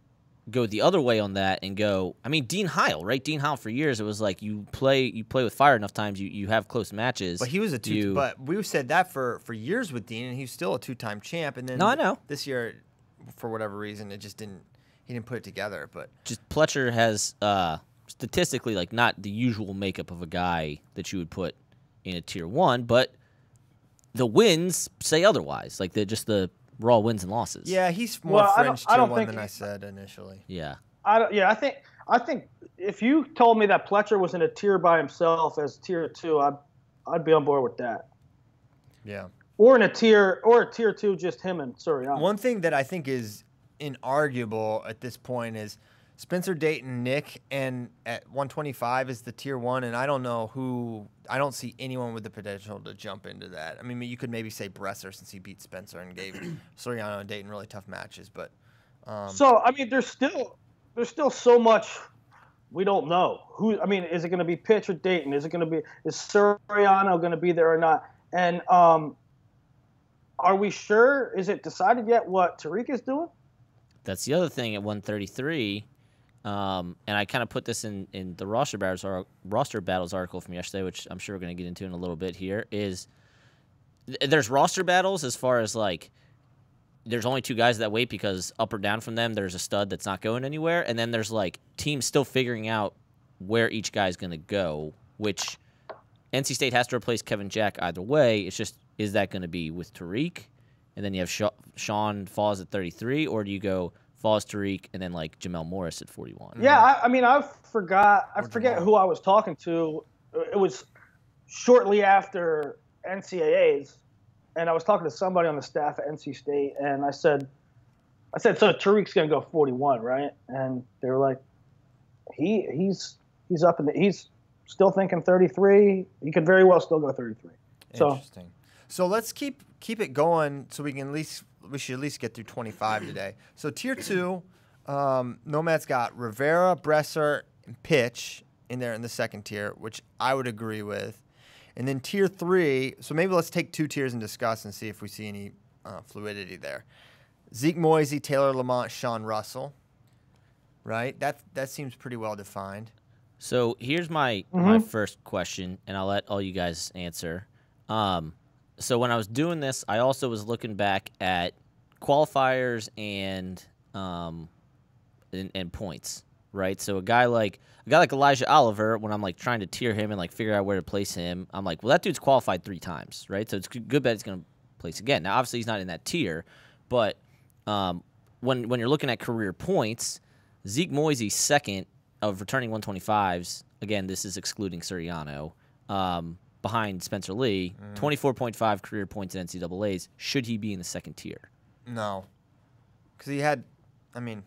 go the other way on that and go. I mean, Dean Heil, right? Dean Heil for years it was like you play with fire enough times, you have close matches. But he was but we said that for years with Dean, and he's still a 2-time champ. And then No, I know. This year, for whatever reason, he didn't put it together. But just Pletcher has statistically like not the usual makeup of a guy that you would put in a tier 1, but the wins say otherwise. Like the raw wins and losses. yeah, he's more fringe tier 1 than I he's- said initially. Yeah. I think if you told me that Pletcher was in a tier by himself as tier 2, I'd be on board with that. Yeah. Or in a tier 2, just him and Suriano. One thing that I think is inarguable at this point is Spencer, Dayton, Nick, and at 125 is the tier 1, and I don't see anyone with the potential to jump into that. I mean, you could maybe say Bresser since he beat Spencer and gave Suriano and Dayton really tough matches, but So I mean, there's still so much we don't know. Is it going to be Pitch or Dayton? Is Suriano going to be there or not? And are we sure? Is it decided yet what Tariq is doing? That's the other thing at 133. And I kind of put this in the roster battles article from yesterday, which I'm sure we're going to get into in a little bit here, is there's roster battles as far as like there's only 2 guys that weight because up or down from them there's a stud that's not going anywhere, and then there's like teams still figuring out where each guy's going to go, which NC State has to replace Kevin Jack either way. It's just, is that going to be with Tariq, and then you have Sean Falls at 33, or do you go Falls, Tariq, and then like Jamel Morris at 41? Yeah, I forget who I was talking to. It was shortly after NCAAs, and I was talking to somebody on the staff at NC State, and I said, so Tariq's gonna go 41, right? And they were like, he's up he's still thinking 33. He could very well still go 33. Interesting. So let's keep it going so we should at least get through 25 today. So tier 2, Nomad's got Rivera, Bresser, and Pitch in there in the second tier, which I would agree with. And then tier 3, so maybe let's take 2 tiers and discuss and see if we see any fluidity there. Zeke Moisey, Taylor Lamont, Sean Russell. Right? That seems pretty well defined. So here's my first question, and I'll let all you guys answer. So when I was doing this, I also was looking back at qualifiers and points, right? So a guy like Elijah Oliver, when I'm like trying to tier him and like figure out where to place him, I'm like, well, that dude's qualified 3 times, right? So it's good bet he's going to place again. Now, obviously, he's not in that tier, but when you're looking at career points, Zeke Moisey's second of returning 125s. Again, this is excluding Suriano. Behind Spencer Lee, 24.5 career points in NCAAs. Should he be in the second tier? No. Because he had, I mean,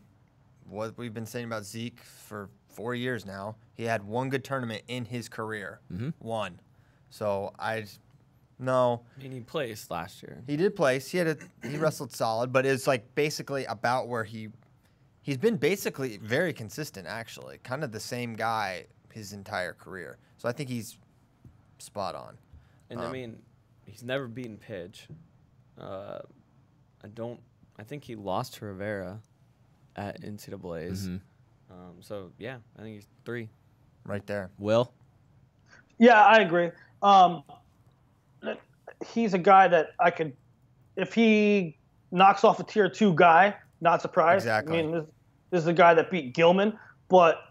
what we've been saying about Zeke for 4 years now, he had one good tournament in his career. One. So no. I mean, he placed last year. He did place. He wrestled solid, but it's like basically about where he's been basically very consistent, actually. Kind of the same guy his entire career. So I think he's spot on. And I mean, he's never beaten Pidge. I think he lost to Rivera at NCAAs. So yeah, I think he's 3. Right there. Will? Yeah, I agree. He's a guy that I could, if he knocks off a tier 2 guy, not surprised. Exactly. I mean, this is a guy that beat Gilman, but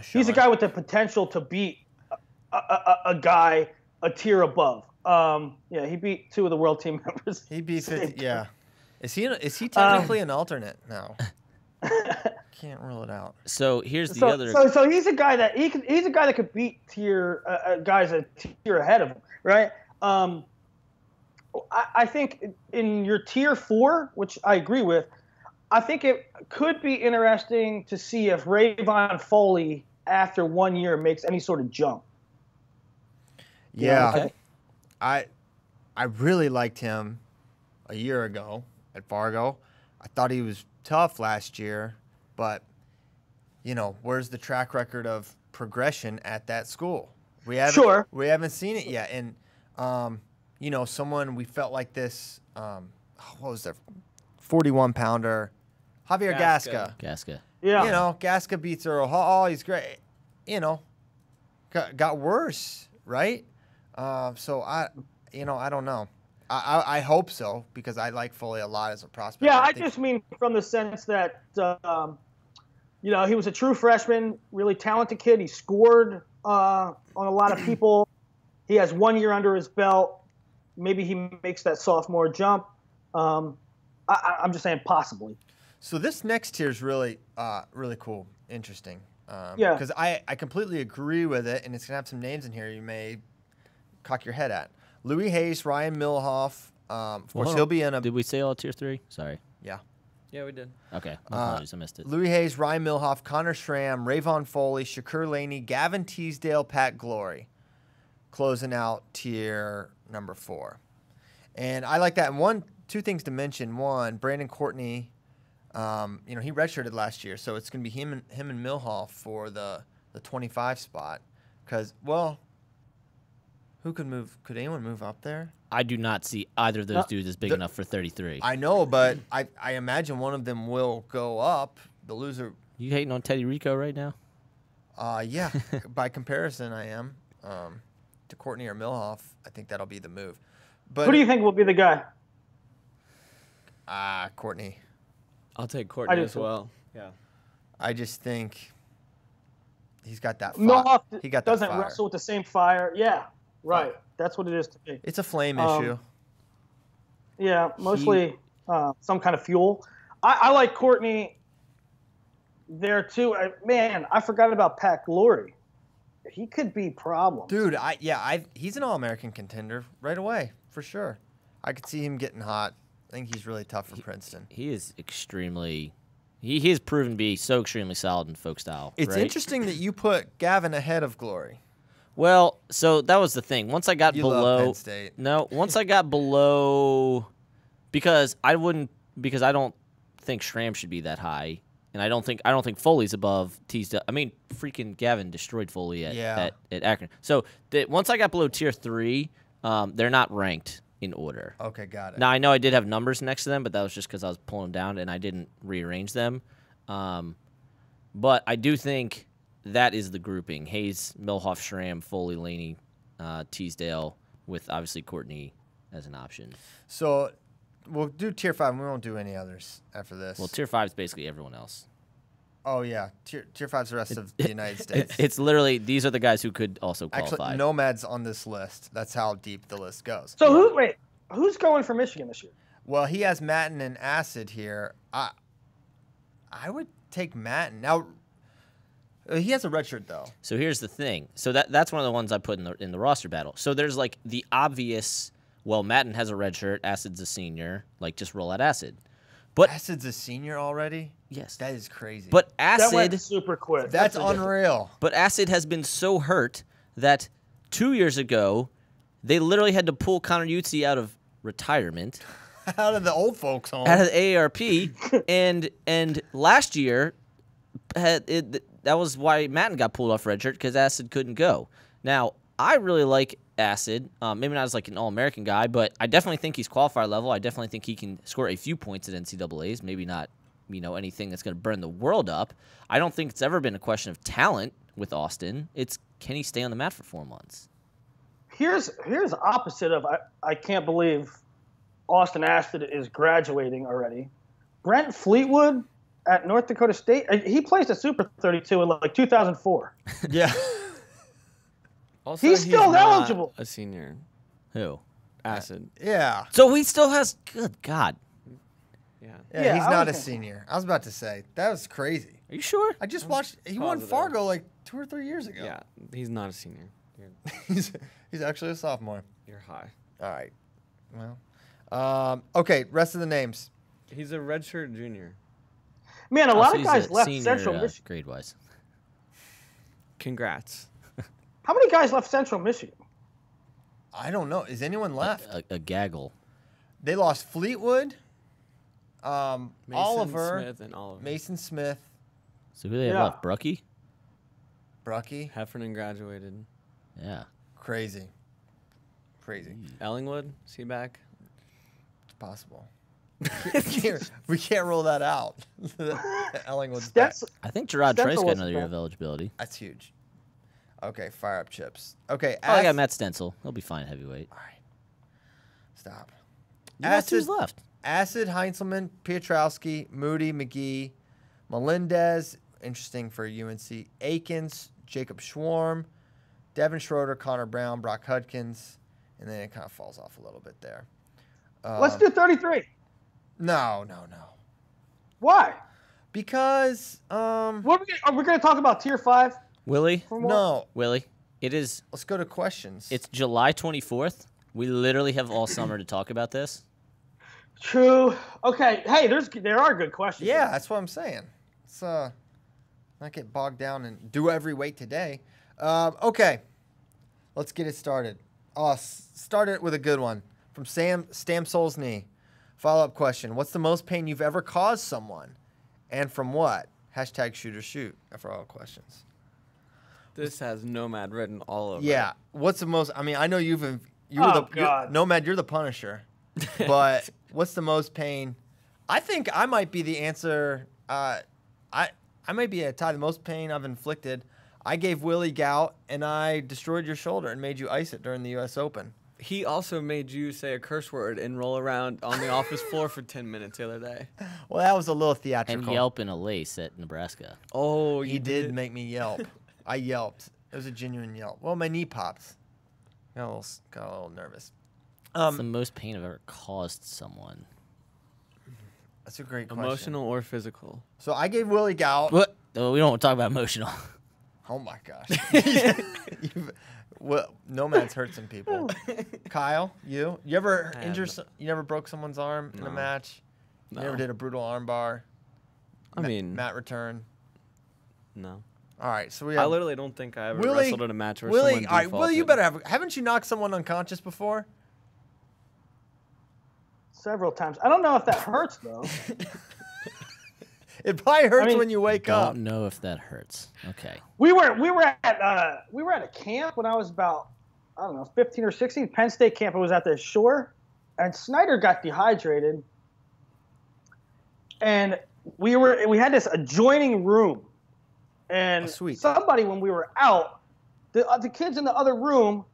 he's a guy with the potential to beat a guy a tier above. He beat 2 of the world team members. He beat it. Yeah. Is he technically an alternate now? Can't rule it out. So here's the other. So he's a guy that he's a guy that could beat guys a tier ahead of him, right? I think in your tier 4, which I agree with, I think it could be interesting to see if Rayvon Foley, after 1 year, makes any sort of jump. Yeah, okay. I really liked him a year ago at Fargo. I thought he was tough last year, but where's the track record of progression at that school? We haven't seen it yet, and someone we felt like this. What was that? 41-pounder, Javier Gasca. Gasca. Yeah. Gasca beats Earl Hall. Oh, he's great. Got worse, right? So I don't know. I hope so, because I like Foley a lot as a prospect. Yeah, I just mean from the sense that he was a true freshman, really talented kid. He scored on a lot of people. He has 1 year under his belt. Maybe he makes that sophomore jump. I'm just saying possibly. So this next tier is really cool, interesting. Yeah. Because I completely agree with it, and it's gonna have some names in here you may cock your head at. Louis Hayes, Ryan Milhoff. Of course, he'll be in a. Did we say all tier 3? Sorry. Yeah. Yeah, we did. Okay. My apologies, I missed it. Louis Hayes, Ryan Milhoff, Connor Schramm, Rayvon Foley, Shakur Laney, Gavin Teasdale, Pat Glory, closing out tier number 4. And I like that. And two things to mention. One, Brandon Courtney. He redshirted last year, so it's going to be him and Milhoff for the 25 spot. Because, who could move? Could anyone move up there? I do not see either of those dudes as big enough for 33. I know, but I imagine one of them will go up. The loser. You hating on Teddy Rico right now? Yeah. By comparison, I am. To Courtney or Milhoff, I think that'll be the move. But who do you think will be the guy? Courtney. I'll take Courtney as well. Yeah. I just think he's got that fire. Milhoff doesn't wrestle with the same fire. Yeah, right. That's what it is to me. It's a flame issue. Yeah, mostly some kind of fuel. I like Courtney there too. I forgot about Pat Glory. He could be problems. Dude, he's an All-American contender right away, for sure. I could see him getting hot. I think he's really tough for Princeton. He is extremely... He has proven to be so extremely solid in folk style. It's right? interesting that you put Gavin ahead of Glory. Well, so that was the thing. Once I got below... love Penn State. No, once I got below... Because I don't think Schramm should be that high. And I don't think Foley's above Teasdale. I mean, freaking Gavin destroyed Foley at Akron. So once I got below tier 3, they're not ranked in order. Okay, got it. Now, I know I did have numbers next to them, but that was just because I was pulling them down and I didn't rearrange them. But I do think that is the grouping. Hayes, Milhoff, Schramm, Foley, Laney, Teasdale, with obviously Courtney as an option. So we'll do tier 5. We won't do any others after this. Well, tier 5 is basically everyone else. Oh yeah, tier 5's the rest of the United States. It's literally these are the guys who could also qualify. Actually, Nomad's on this list. That's how deep the list goes. So who's going for Michigan this year? Well, he has Matten and Acid here. I would take Matten. Now, he has a red shirt, though. So here's the thing. So that's one of the ones I put in the roster battle. So there's like the obvious, well, Matten has a red shirt, Acid's a senior. Like, just roll out Acid. But Acid's a senior already? Yes. That is crazy. But That went Acid, super quick. That's unreal. but Acid has been so hurt that 2 years ago, they literally had to pull Connor Utsi out of retirement. Out of the old folks' home. Out of the AARP, and last year, that was why Matten got pulled off redshirt because Acid couldn't go. Now, I really like Acid. Maybe not as like an All-American guy, but I definitely think he's qualifier level. I definitely think he can score a few points at NCAAs. Maybe not, anything that's going to burn the world up. I don't think it's ever been a question of talent with Austin. It's can he stay on the mat for 4 months? Here's the opposite of I can't believe Austin Acid is graduating already. Brent Fleetwood at North Dakota State, he placed a Super 32 in like 2004. Yeah. Also, He's still not eligible. A senior. Who? Acid. Yeah. So he still has. Good God. Yeah. Yeah, he's I not a was thinking- senior. I was about to say. That was crazy. Are you sure? I just watched. He won positive. Fargo like 2 or 3 years ago. Yeah. He's not a senior. He's actually a sophomore. You're high. All right. Well. Okay, rest of the names. He's a redshirt junior. Man, a Oh, lot so of he's guys a left senior, Central Michigan. grade-wise. Congrats. How many guys left Central Michigan? I don't know. Is anyone left? A gaggle. They lost Fleetwood, Mason Oliver, Smith and Oliver. Mason Smith, So who they have Yeah. left? Brucky? Brucky. Heffernan graduated. Yeah. Crazy. Ellingwood, is he back? It's possible. we can't rule that out. Ellingwood's back. That's I think Gerard Stencil Trice got wasn't another year bad. of eligibility. That's huge. Okay, fire up chips. Okay, Oh, I got Matt Stencil. He'll be fine at heavyweight. All right. Stop. You know who's left? Acid, Heinzelman, Piotrowski, Moody, McGee, Melendez, interesting for UNC, Akins, Jacob Schwarm, Devin Schroeder, Connor Brown, Brock Hudkins, and then it kind of falls off a little bit there. let's do 33. No. Why? Because, Are we going to talk about Tier 5? Willie? For more? no. Willie? It is. Let's go to questions. It's July 24th. We literally have all summer to talk about this. True. Okay. Hey, there are good questions. Yeah, that's what I'm saying. Let's not get bogged down and do every weight today. Okay, let's get it started. Start it with a good one from Stam Solsney. Follow-up question: what's the most pain you've ever caused someone, and from what? # shoot or shoot for all questions. This has Nomad written all over. Yeah. What's the most? I mean, I know you're God. Nomad. You're the Punisher. But what's the most pain? I think I might be the answer. I might be a tie. The most pain I've inflicted. I gave Willie gout, and I destroyed your shoulder and made you ice it during the U.S. Open. He also made you say a curse word and roll around on the office floor for 10 minutes the other day. Well, that was a little And theatrical. Yelp in a lace at Nebraska. Oh, He did make me yelp. I yelped. It was a genuine yelp. Well, my knee popped. Got a little nervous. It's the most pain I've ever caused someone. That's a great question. Emotional or physical? So I gave Willie gout. What? Oh, we don't want to talk about emotional. Oh my gosh. Well, Nomad's hurt some people. Kyle, you ever I injure? haven't. You never broke someone's arm in a No. match? You No. never did a brutal arm bar? I mean, Mat return. no. All right, so we I have literally don't think I ever Willie- wrestled in a match where Willie. someone All right, Willie, you defaulted. better have. Haven't you knocked someone unconscious before? Several times. I don't know if that hurts though. It probably hurts mean, when you wake up. Don't know if that hurts. Okay. we were at a camp when I was about 15 or 16. Penn State camp. It was at the shore, and Snyder got dehydrated, and we had this adjoining room, and Oh, sweet. somebody when we were out, the kids in the other room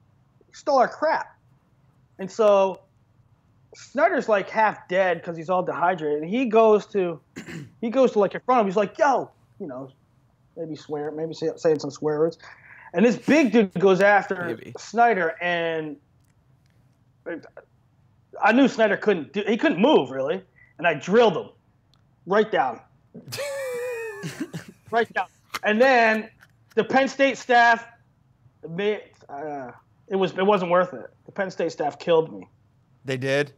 stole our crap, and so Snyder's like half dead because he's all dehydrated. And he goes to like in front of him. He's like, yo, maybe saying some swear words. And this big dude goes after Snyder, and I knew Snyder he couldn't move really, and I drilled him right down. Right down. And then the Penn State staff, it wasn't worth it. The Penn State staff killed me. They did?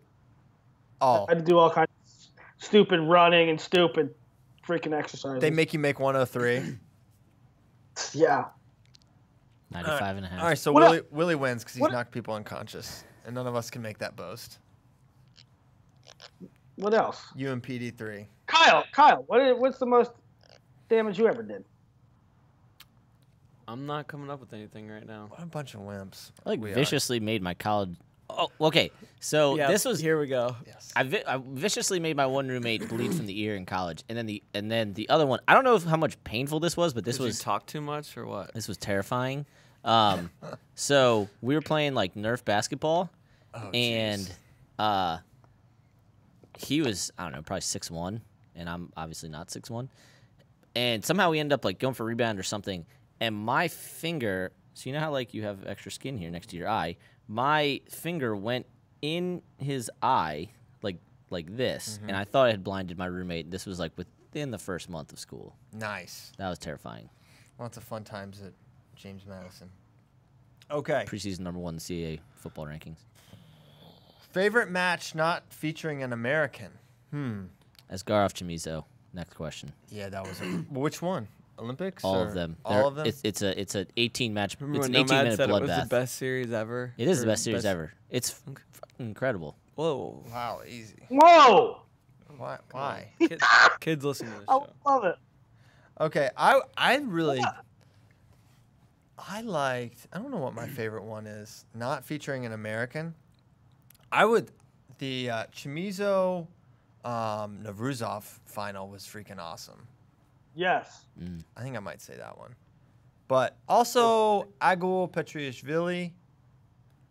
Oh. I had to do all kinds of stupid running and stupid freaking exercises. They make you make 103? Yeah. 95 and a half. All right, so Willie wins because he's knocked people unconscious, and none of us can make that boast. What else? UMPD3. Kyle, what's the most damage you ever did? I'm not coming up with anything right now. What a bunch of wimps. I viciously made my college. Oh, okay. So this was here we go. Yes. I viciously made my one roommate bleed from the ear in college, and then the other one. I don't know how much painful this was, but this Did was. you talk too much or what? This was terrifying. So we were playing like Nerf basketball, and he was, I don't know, probably 6'1", and I'm obviously not 6'1", and somehow we ended up like going for a rebound or something, and my finger. So you know how like you have extra skin here next to your eye. My finger went in his eye like this, and I thought I had blinded my roommate. This was like within the first month of school. Nice. That was terrifying. Lots of fun times at James Madison. Okay. Preseason number 1 in CAA football rankings. Favorite match not featuring an American? Asgarov Chamizo. Next question. Yeah, that was which one? Olympics? All of them. All of them? It's an 18 match. Remember It's an when 18 Nomad minute said it was bloodbath. the best series ever? It is the Or best series ever. It's fucking incredible. Whoa. Wow, easy. Whoa! Why? Kids listen to this I show. love it. Okay, I really I liked, I don't know what my favorite one is, not featuring an American. The Chamizo Navruzov final was freaking awesome. Yes. I think I might say that one. But also Agul Petriashvili.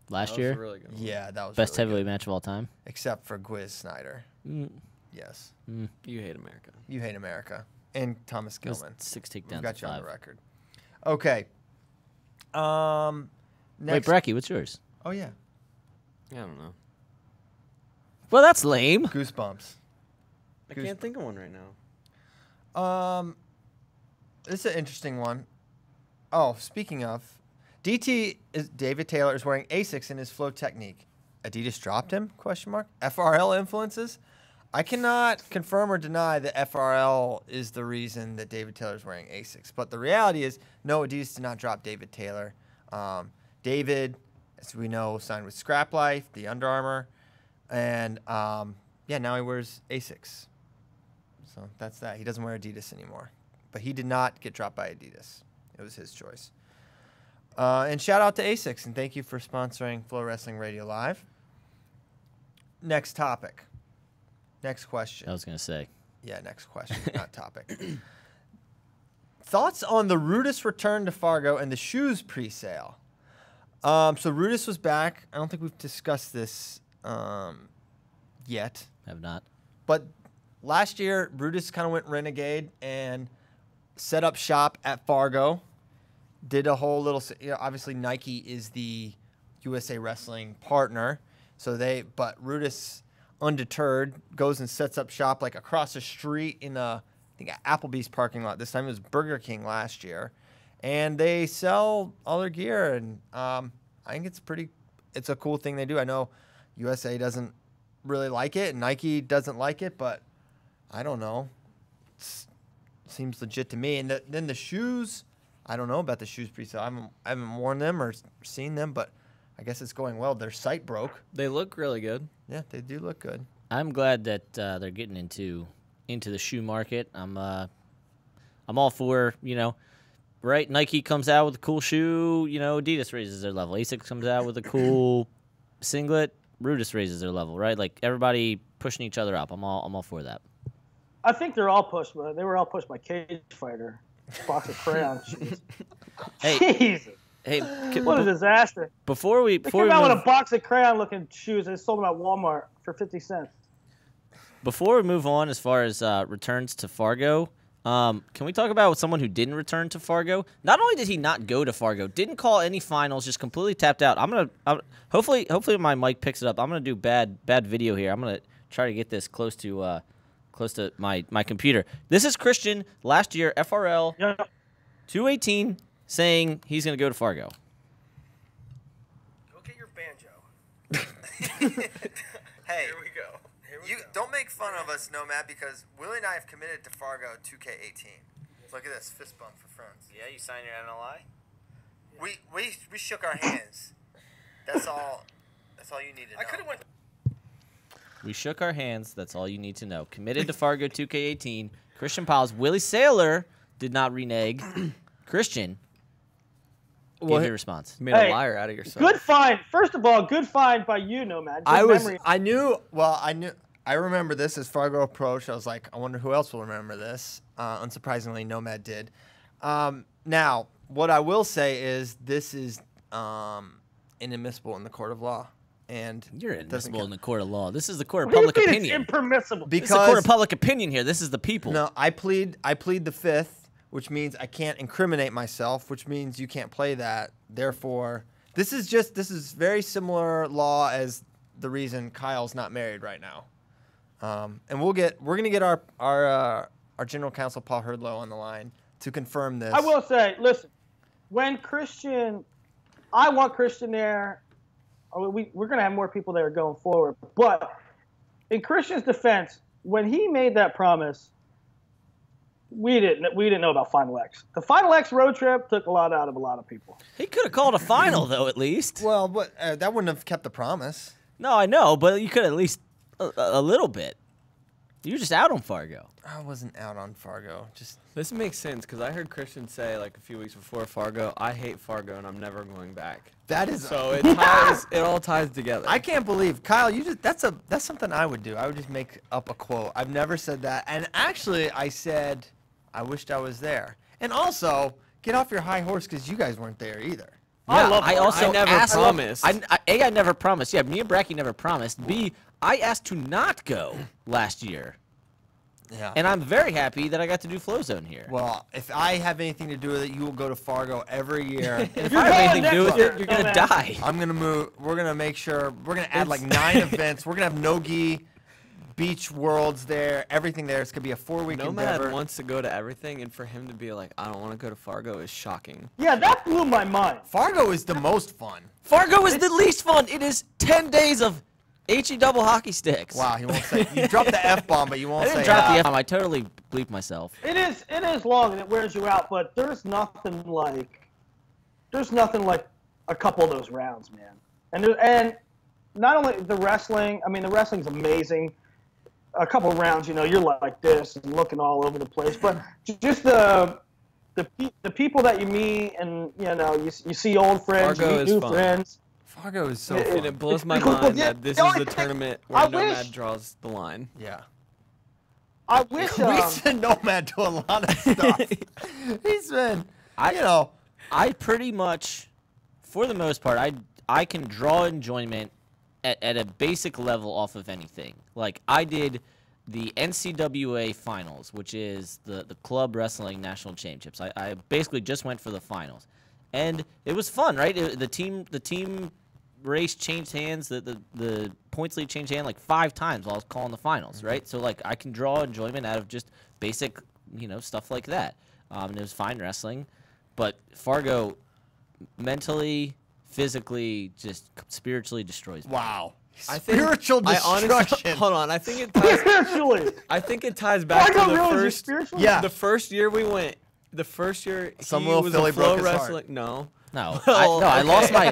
Last That was year, a really good one. Yeah, that was best really heavyweight good. match of all time. Except for Gwiz Snyder. Yes. You hate America. You hate America. And Thomas It was Gilman. 6 We've takedowns got to you on 5. the record. Okay. Wait, Next. Bracky, what's yours? Oh, yeah. I don't know. Well, that's lame. Goosebumps. I can't think of one right now. This is an interesting one. Oh, speaking of, David Taylor is wearing Asics in his flow technique. Adidas dropped him? ? FRL influences? I cannot confirm or deny that FRL is the reason that David Taylor is wearing Asics. But the reality is, no, Adidas did not drop David Taylor. David, as we know, signed with Scrap Life, the Under Armour. And, now he wears Asics. So that's that. He doesn't wear Adidas anymore. But he did not get dropped by Adidas. It was his choice. And shout out to Asics, and thank you for sponsoring FloWrestling Radio Live. Next topic. Next question. I was gonna say. Yeah, next question, not topic. Thoughts on the Rudis return to Fargo and the shoes pre-sale? So Rudis was back. I don't think we've discussed this yet. Have not. But last year, Rudis kind of went renegade and set up shop at Fargo. Did a whole little, obviously Nike is the USA Wrestling partner. But Rudis, undeterred, goes and sets up shop like across the street in I think Applebee's parking lot. This time it was Burger King last year. And they sell all their gear. And I think it's a cool thing they do. I know USA doesn't really like it and Nike doesn't like it, but I don't know. Seems legit to me. And then the shoes, I don't know about the shoes pre-sale. I haven't worn them or seen them, but I guess it's going well. Their site broke. They look really good. Yeah, they do look good. I'm glad that they're getting into the shoe market. I'm all for, right? Nike comes out with a cool shoe, Adidas raises their level. Asics comes out with a cool singlet, Rudis raises their level, right? Like everybody pushing each other up. I'm all for that. I think they're all pushed, but they were all pushed by Cage Fighter. Box of crayons. Hey, Jesus. Hey, What a disaster. before we They came out with a box of crayon-looking shoes and sold them at Walmart for 50 cents. Before we move on, as far as returns to Fargo, can we talk about someone who didn't return to Fargo? Not only did he not go to Fargo, didn't call any finals, just completely tapped out. Hopefully my mic picks it up. I'm gonna do bad video here. I'm gonna try to get this close to my computer. This is Christian last year, FRL 218, saying he's gonna go to Fargo. Go get your banjo. Hey, here we go. You don't make fun of us, Nomad, because Willie and I have committed to Fargo 2K18. Look at this, fist bump for friends. Yeah, you signed your NLI? We shook our hands. That's all you need to know. I could have went. We shook our hands. That's all you need to know. Committed to Fargo 2K18. Christian Piles. Willie Saylor did not renege. Christian gave me a response. You made a liar out of yourself. Good find. First of all, good find by you, Nomad. I remember this as Fargo approached. I was like, I wonder who else will remember this. Unsurprisingly, Nomad did. Now, what I will say is this is inadmissible in the court of law. And you're inadmissible in the court of law. This is the court of What do you public mean opinion. It's impermissible. This is the court of public opinion here. This is the people. No, I plead the fifth, which means I can't incriminate myself, which means you can't play that. Therefore, this is very similar law as the reason Kyle's not married right now. And we're gonna get our general counsel Paul Hurdlow on the line to confirm this. I will say, listen, I want Christian there. We're gonna have more people there going forward. But in Christian's defense, when he made that promise, we didn't know about Final X. The Final X road trip took a lot out of a lot of people. He could have called a final though, at least. Well, but that wouldn't have kept the promise. No, I know, but you could at least a little bit. You were just out on Fargo. I wasn't out on Fargo. This makes sense because I heard Christian say like a few weeks before Fargo, I hate Fargo and I'm never going back. That is so it all ties together. I can't believe Kyle. That's something I would do. I would just make up a quote. I've never said that, and actually I said I wished I was there. And also get off your high horse because you guys weren't there either. Yeah, I never promised. I never promised. Yeah, me and Bracky never promised. B, I asked to not go last year. Yeah. And I'm very happy that I got to do Flow Zone here. Well, if I have anything to do with it, you will go to Fargo every year. And if I have anything to do with it, you're going to die. I'm going to move. We're going to make sure. We're going to add like 9 events. We're going to have Nogi, Beach Worlds there, everything there. It's going to be a 4-week endeavor. Nomad wants to go to everything, and for him to be like, I don't want to go to Fargo is shocking. Yeah, that blew my mind. Fargo is the most fun. Fargo is the least fun. It is 10 days of HE double hockey sticks. Wow, he won't say. You dropped the F-bomb, but you won't say. I didn't drop the F-bomb. I totally bleeped myself. It is long and it wears you out, but there's nothing like a couple of those rounds, man. And not only the wrestling. I mean, the wrestling's amazing. A couple of rounds, you're like this and looking all over the place, but just the people that you meet, and you see old friends, Fargo you meet new friends. Fargo is so fun. And it blows my mind that this is the tournament where Nomad draws the line. Yeah. I wish we send Nomad to a lot of stuff. He's been, I pretty much, for the most part, I can draw enjoyment at a basic level off of anything. Like, I did the NCWA finals, which is the Club Wrestling National Championships. I basically just went for the finals. And it was fun, right? The team race changed hands. The points lead changed hand like 5 times while I was calling the finals, right? So, like, I can draw enjoyment out of just basic, stuff like that. And it was fine wrestling. But Fargo mentally, physically, just spiritually destroys me. Wow. Spiritual destruction. Honestly, hold on. I think it ties. Spiritually. I think it ties back to the first. Yeah. The first year we went. The first year Some he little was Philly a Flow broke his heart. Wrestling. No. No, Well, I lost my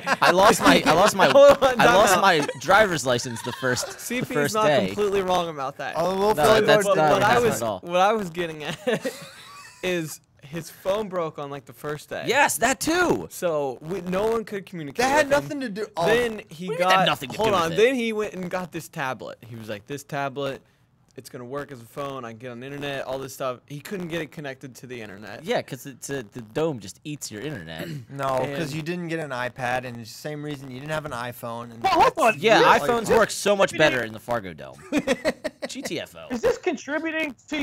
driver's license the first CP's not day. completely wrong about that. Oh, little No, Philly that's broke not his what heart. happened. What I was getting at is his phone broke on like the first day. Yes, that too. So no one could communicate. That had with him. nothing to do. Then he What do you mean got that had nothing to hold do on. with it? Then he went and got this tablet. He was like, this tablet, it's gonna work as a phone. I can get on the internet, all this stuff. He couldn't get it connected to the internet. Yeah, because the dome just eats your internet. No, because And- you didn't get an iPad, and it's the same reason you didn't have an iPhone. And Well, hold on. Yeah, Really? iPhones work so much better in the Fargo Dome. GTFO. Is this contributing to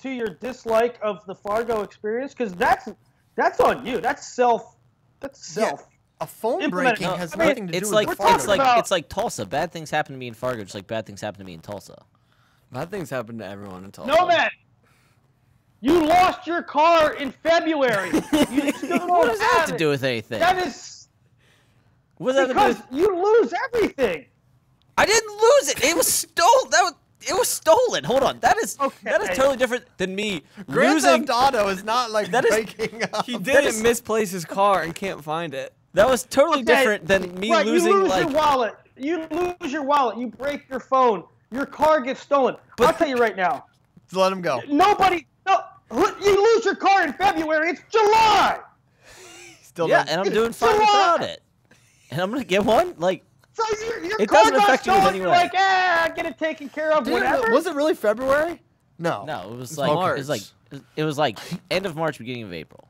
your dislike of the Fargo experience? Because that's on you. That's self. Yeah, a phone Implement- breaking no, has I mean, nothing to do It's with like the Fargo. it's like about- it's like Tulsa. Bad things happen to me in Fargo, just like bad things happen to me in Tulsa. Bad things happen to everyone in Tulsa. No, man. You lost your car in February. You still don't What does that have to it. do with anything? That is What does that have to do because with? you lose everything. I didn't lose it. It was stolen. It was stolen. Hold on. That is Okay. totally different than me Grand losing. Theft Auto is not like That is- breaking up. He That didn't is- misplace his car and can't find it. That was totally Okay, different than me right, losing you lose like. your wallet. You lose your wallet. You break your phone. Your car gets stolen. I'll tell you right now. Let him go. Nobody. No. You lose your car in February. It's July. Still Yeah, doesn't- and I'm doing It's fine July. without it. And I'm gonna get one. Like, So your It car doesn't got affect you in stolen. any You're way. like, get it taken care of. Didn't it- Whatever. was it really February? No. no, it was It's like March. it was like end of March, beginning of April.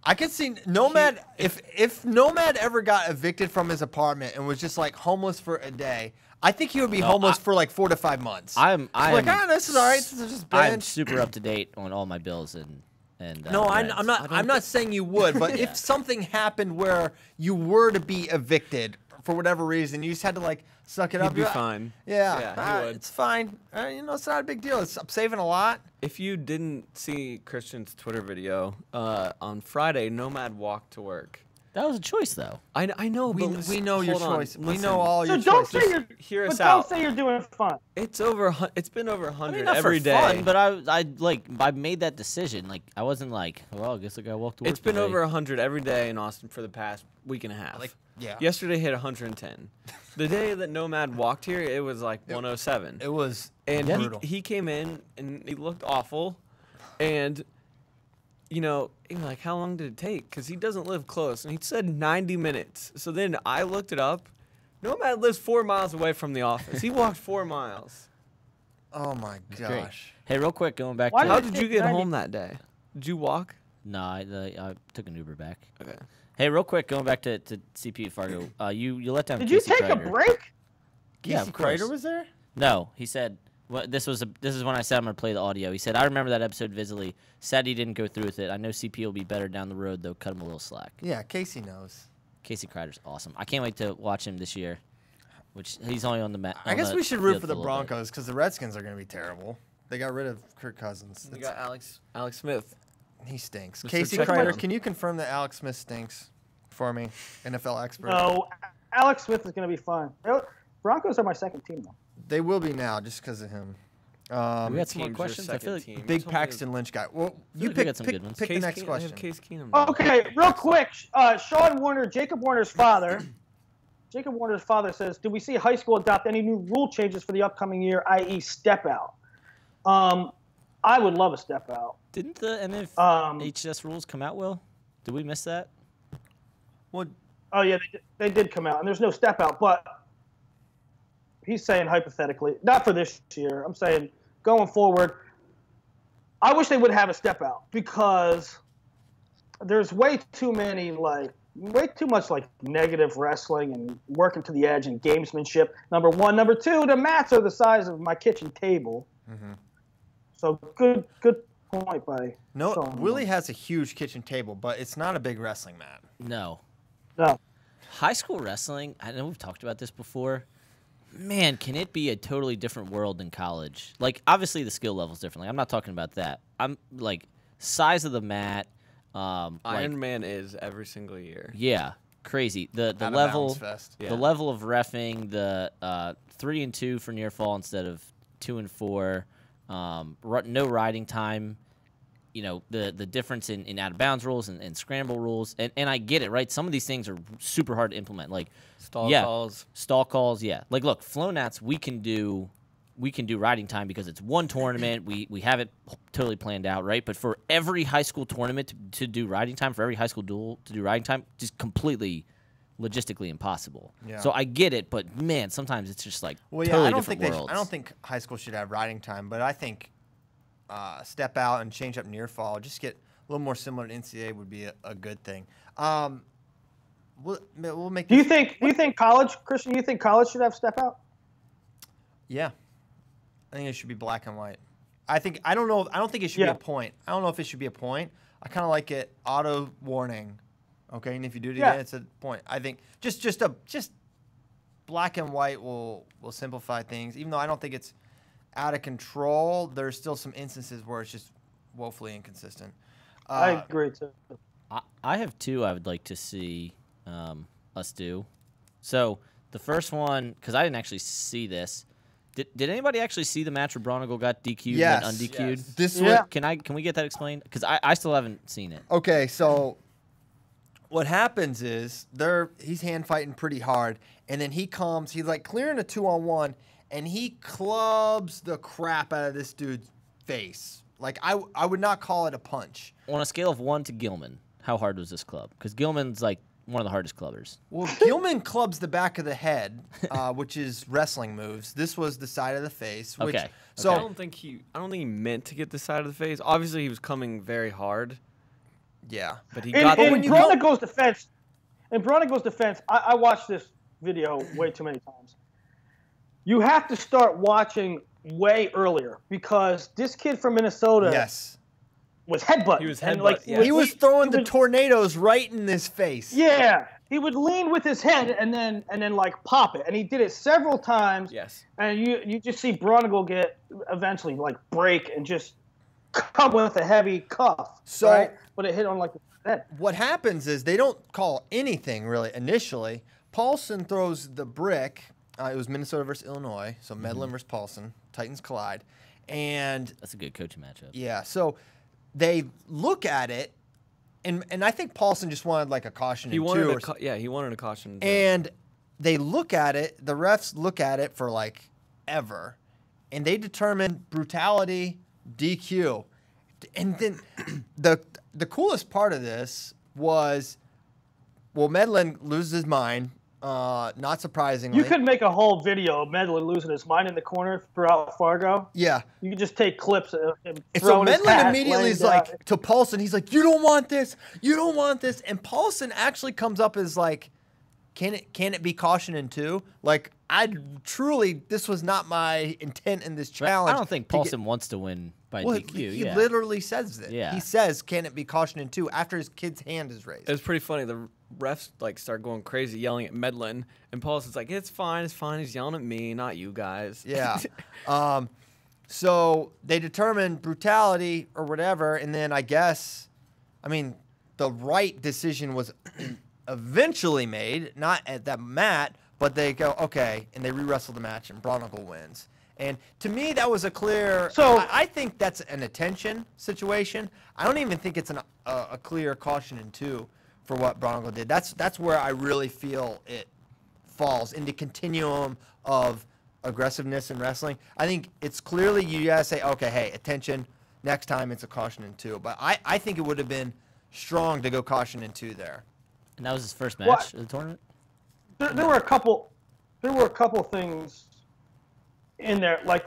I could see Nomad if Nomad ever got evicted from his apartment and was just like homeless for a day. I think he would be No, homeless for like 4 to 5 months. I'm like, this is all right. This is just I'm bench. super up to date on all my bills and. No, rents. I'm not saying you would, but Yeah. if something happened where you were to be evicted for whatever reason, you just had to like suck it up. He'd be you're like, fine. Yeah, Yeah, he would. it's fine. It's not a big deal. I'm saving a lot. If you didn't see Christian's Twitter video, on Friday, Nomad walked to work. That was a choice, though. I know, We, but we know your hold on, choice. We listen. know all So your don't choices. say you're. Hear But us don't out. say you're doing fun. It's over. It's been over I 100 mean, not every for day. fun, but I made that decision. Like, I wasn't like, well, I guess I gotta walk to work. It's been today. over 100 every day in Austin for the past week and a half. Yeah. Yesterday hit 110. The day that Nomad walked here, it was like 107. It was And brutal. he came in and he looked awful. And, you're like, how long did it take? Because he doesn't live close. And he said 90 minutes. So then I looked it up. Nomad lives 4 miles away from the office. He walked 4 miles. Oh my Great. gosh. Hey, real quick, going back Why to. How did it did you take get 90? home that day? Did you walk? No, I took an Uber back. Okay. Hey, real quick, going back to CP Fargo. You let down. Did you Casey take a Kreider. break? Yeah, Casey of course. Kreider was there? No, he said. Well, this is when I said I'm gonna play the audio. He said, "I remember that episode vividly. Sad he didn't go through with it. I know CP will be better down the road, though. Cut him a little slack." Yeah, Casey knows. Casey Kreider's awesome. I can't wait to watch him this year. Which he's only on the mat. I guess we should root for the Broncos because the Redskins are going to be terrible. They got rid of Kirk Cousins. You got Alex Smith. He stinks. Mr. Casey Check Kreider, down. can you confirm that Alex Smith stinks for me? NFL expert. No. Alex Smith is going to be fine. Broncos are my second team, though. They will be now just because of him. We got some more Team's your questions. I feel like second team. Big Told me Paxton Lynch guy. Well, you like we pick, got some pick, good ones. pick the Case next Keenum- question. Case Keenum. Okay, real quick. Sean Warner, Jacob Warner's father. Jacob Warner's father says, "Do we see high school adopt any new rule changes for the upcoming year, i.e., step out?" I would love a step out. Didn't the NFHS rules come out, Will? Did we miss that? Well, Oh yeah, they did come out, and there's no step out. But he's saying hypothetically, not for this year. I'm saying going forward. I wish they would have a step out because there's way too much negative wrestling and working to the edge and gamesmanship. Number one, number two, the mats are the size of my kitchen table. Mm-hmm. So good point by no, Sean. Willie has a huge kitchen table, but it's not a big wrestling mat. No. No. High school wrestling, I know we've talked about this before. Man, can it be a totally different world than college? Like, obviously the skill level's different. Like, I'm not talking about that. I'm like size of the mat. Iron Man is every single year. Yeah, crazy. The Out of level, bounds fest. the level of reffing, the 3 and 2 for near fall instead of 2 and 4. No riding time. The difference in out of bounds rules and scramble rules, and I get it, right? Some of these things are super hard to implement, like Stall calls. Yeah, like look, FloNats we can do riding time because it's one tournament. We have it totally planned out, right? But for every high school tournament to do riding time, for every high school duel to do riding time, just completely logistically impossible. Yeah. So I get it, but man, sometimes it's just like Well, yeah, totally I don't different think worlds. I don't think high school should have riding time, but I think step out and change up near fall, just get a little more similar to NCAA would be a good thing. We'll make. Do you think college, Christian? You think college should have step out? Yeah, I think it should be black and white. I don't know. I don't think it should be a point. I don't know if it should be a point. I kind of like it auto warning. Okay, and if you do it again, it's a point. I think just black and white will simplify things. Even though I don't think it's out of control, there's still some instances where it's just woefully inconsistent. I agree too. I have two I would like to see us do. So the first one, because I didn't actually see this. Did anybody actually see the match where Bronigal got DQ'd and unDQ'd? Yes. This one, Can we get that explained? Because I still haven't seen it. Okay, so what happens is he's hand fighting pretty hard, and then he's like clearing a 2-on-1, and he clubs the crap out of this dude's face. Like I would not call it a punch. On a scale of 1 to Gilman, how hard was this club? Because Gilman's like one of the hardest clubbers. Well, Gilman clubs the back of the head, which is wrestling moves. This was the side of the face. Which, Okay. So I don't think he meant to get the side of the face. Obviously, he was coming very hard, yeah, but he In got Bronigal's defense, I watched this video way too many times. You have to start watching way earlier because this kid from Minnesota was headbutting. He was and, headbutt, like, yeah. he was throwing the tornadoes right in his face. Yeah, he would lean with his head and then like pop it, and he did it several times. Yes. And you just see Bronigal get eventually like break and just come with a heavy cuff. So- right? But it hit on like the head. What happens is they don't call anything really initially. Paulson throws the brick. It was Minnesota versus Illinois, so Medlin versus Paulson. Titans collide, and That's a good coaching matchup. yeah, so they look at it, and I think Paulson just wanted like a caution. he in wanted two he wanted a caution. and they look at it. The refs look at it for like ever, and they determine brutality, DQ, and then the coolest part of this was, well, Medlin loses his mind. Not surprisingly. You could make a whole video of Medlin losing his mind in the corner throughout Fargo. Yeah. You could just take clips of him And so throwing his Medlin hat, immediately laying is down. like, to Paulson, he's like, you don't want this. You don't want this. And Paulson actually comes up as like, can it be caution in two? Like, this was not my intent in this challenge. I don't think Paulson wants to win by Well, DQ. he yeah. literally says it. Yeah. He says, can it be caution in two after his kid's hand is raised. It was pretty funny. The refs like start going crazy, yelling at Medlin, and Paulson's like, "It's fine, it's fine." He's yelling at me, not you guys. Yeah. So they determine brutality or whatever, and then I mean, the right decision was eventually made, not at that mat, but they go, okay, and they re-wrestle the match, and Bronigal wins. And to me, that was a clear. So- I think that's an attention situation. I don't even think it's a clear caution in two for what Bronigal did. That's where I really feel it falls into continuum of aggressiveness in wrestling. I think it's clearly you gotta say, okay, hey, attention. Next time it's a caution in two. But I think it would have been strong to go caution in two there. And that was his first match of the tournament? There were a couple things in there. Like,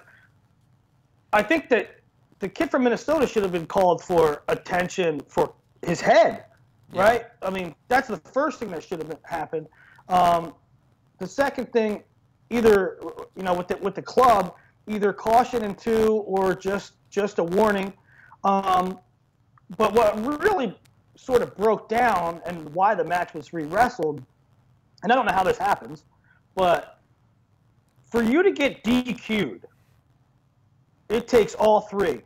I think that the kid from Minnesota should have been called for attention for his head, right? I mean, that's the first thing that should have happened. The second thing, either with the club, either caution in two or just a warning. But what really sort of broke down and why the match was re-wrestled, and I don't know how this happens, but for you to get DQ'd, it takes all three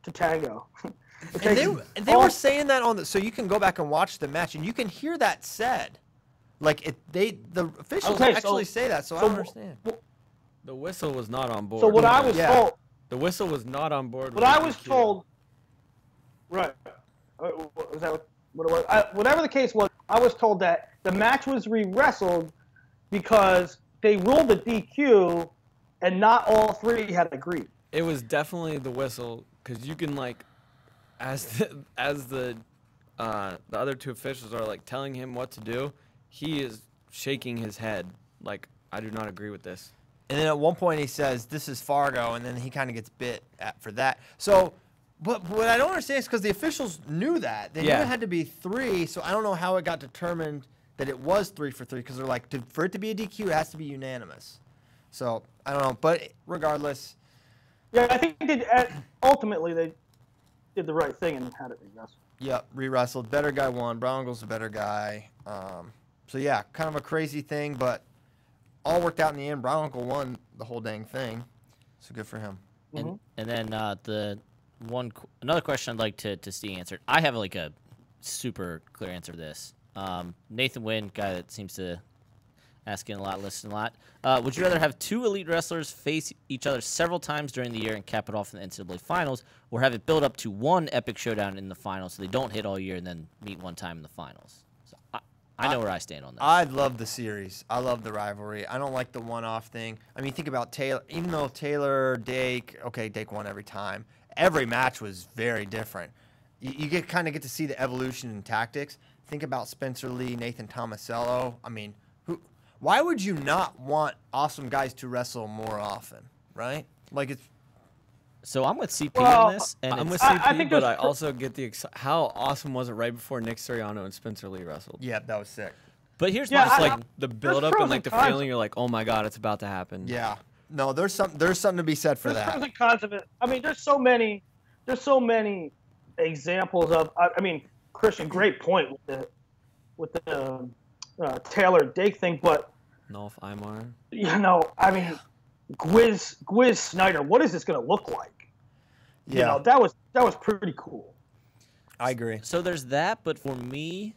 to tango. And they were saying that so you can go back and watch the match, and you can hear that said. Like, the officials actually say that, so I don't understand. The whistle was not on board. So what I was told... The whistle was not on board. What I was told... Right. Was that what it was? Whatever the case was, I was told that the match was re-wrestled because they ruled the DQ and not all three had agreed. It was definitely the whistle, because you can, like, as the other two officials are, like, telling him what to do, he is shaking his head like, I do not agree with this. And then at one point he says, "This is Fargo," and then he kind of gets bit for that. So, but what I don't understand is because the officials knew that. They knew it had to be 3, so I don't know how it got determined that it was 3 for 3, because they're like, for it to be a DQ, it has to be unanimous. So, I don't know. But regardless. Yeah, I think ultimately they did the right thing and had it re-wrestled. Yep, re-wrestled. Better guy won. Brown Eagle's the better guy. So, yeah, kind of a crazy thing, but all worked out in the end. Brown Uncle won the whole dang thing, so good for him. And then another question I'd like to see answered. I have like a super clear answer to this. Nathan Wynn, guy that seems to ask in a lot, listen a lot. Would you rather have 2 elite wrestlers face each other several times during the year and cap it off in the NCAA finals, or have it build up to one epic showdown in the finals so they don't hit all year and then meet one time in the finals? So I know where I stand on that. I love the series. I love the rivalry. I don't like the one-off thing. I mean, think about Taylor. Even though Taylor, Dake won every time. Every match was very different. You kind of get to see the evolution in tactics. Think about Spencer Lee, Nathan Tomasello. I mean, why would you not want awesome guys to wrestle more often, right? Like it's. So I'm with CP on this, and I'm with CP, but I also get how awesome was it right before Nick Siriano and Spencer Lee wrestled? Yeah, that was sick. But here's just like the build up and like the feeling. You're like, oh my god, it's about to happen. Yeah. No, there's something to be said for that. There's pros and cons of it. I mean, there's so many examples of. I mean, Christian, great point with the Taylor Dake thing, but Nolf Imar. You know, I mean, Gwiz Snyder. What is this going to look like? Yeah, you know, that was pretty cool. I agree. So there's that, but for me,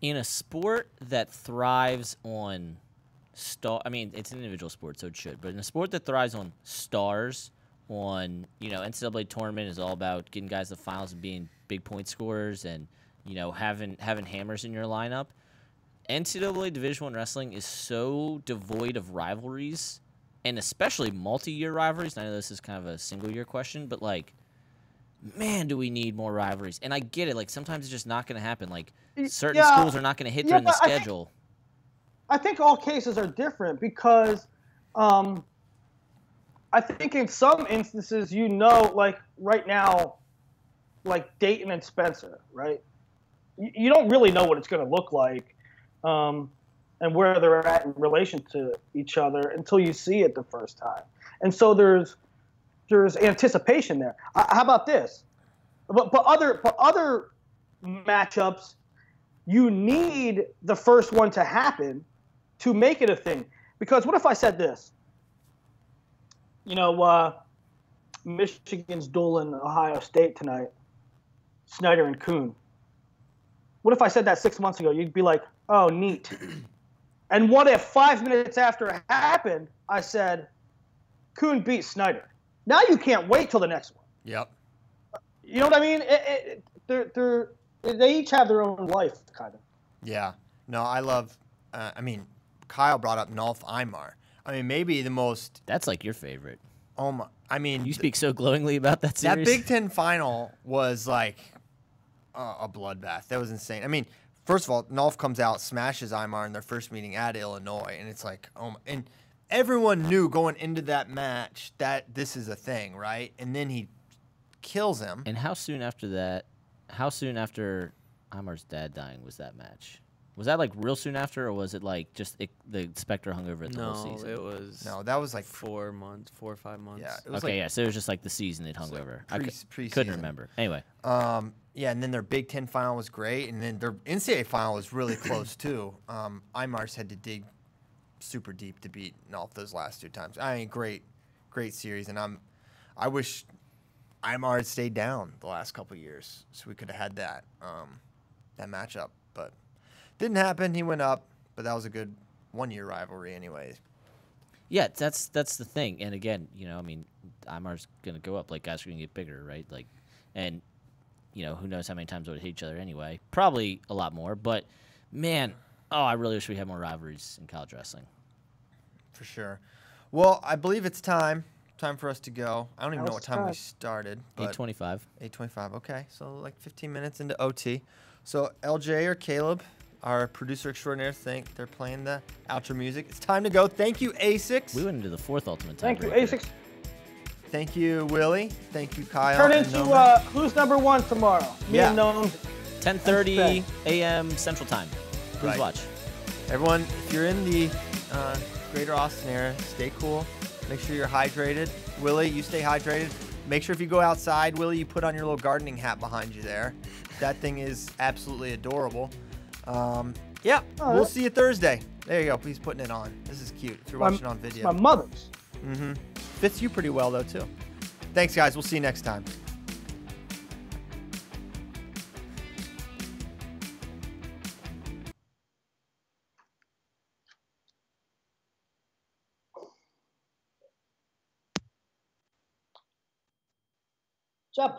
in a sport that thrives on I mean, it's an individual sport, so it should. But in a sport that thrives on stars, NCAA tournament is all about getting guys to the finals and being big point scorers, and having hammers in your lineup. NCAA Division I wrestling is so devoid of rivalries, and especially multi-year rivalries. And I know this is kind of a single-year question, but like, man, do we need more rivalries? And I get it. Like, sometimes it's just not going to happen. Like, certain schools are not going to hit during the schedule. I think all cases are different because I think in some instances, like right now, like Dayton and Spencer, right? You don't really know what it's going to look like and where they're at in relation to each other until you see it the first time. And so there's anticipation there. How about this? But other matchups, you need the first one to happen to make it a thing. Because what if I said this? Michigan's dueling Ohio State tonight, Snyder and Kuhn. What if I said that 6 months ago? You'd be like, oh, neat. And what if 5 minutes after it happened, I said, Kuhn beat Snyder? Now you can't wait till the next one. Yep. You know what I mean? They each have their own life, kind of. Yeah. No, I love. Kyle brought up Nolf Imar. I mean, maybe the most. That's like your favorite. Oh my! I mean, you speak so glowingly about that series. That Big Ten final was like a bloodbath. That was insane. I mean, first of all, Nolf comes out, smashes Imar in their first meeting at Illinois, and it's like, oh my, and everyone knew going into that match that this is a thing, right? And then he kills him. And how soon after that? How soon after Imar's dad dying was that match? Was that like real soon after, or was it like just the specter hung over it the whole season? No, it was. No, that was like 4 months, 4 or 5 months. Yeah. It was okay, so it was just like the season it hung over. I couldn't remember. Anyway. Yeah, and then their Big Ten final was great, and then their NCAA final was really close too. Imar's had to dig super deep to beat Nolf those last 2 times. I mean, great series, and I wish Imar had stayed down the last couple of years so we could have had that matchup, but. Didn't happen. He went up, but that was a good 1-year rivalry anyways. Yeah, that's the thing. And again, Imar's going to go up. Like, guys are going to get bigger, right? Like, and, who knows how many times they would hit each other anyway. Probably a lot more. But, man, I really wish we had more rivalries in college wrestling. For sure. Well, I believe it's time for us to go. I don't even know what time we started. 8:25. 8:25, okay. So, like 15 minutes into OT. So, LJ or Caleb, our producer extraordinaire, they're playing the outro music. It's time to go. Thank you, Asics. We went into the fourth ultimate Thank you, tiebreaker. Asics. Thank you, Willie. Thank you, Kyle. Turn and into Noman. who's number one tomorrow? Me Yeah. and Gnomes. 10:30 a.m. Central Time. Please Right. watch. Everyone, if you're in the greater Austin area, stay cool. Make sure you're hydrated. Willie, you stay hydrated. Make sure if you go outside, Willie, you put on your little gardening hat behind you there. That thing is absolutely adorable. Yeah, we'll see you Thursday. There you go. He's putting it on. This is cute if you're watching on video. My mother's. Fits you pretty well, though, too. Thanks, guys. We'll see you next time. Job.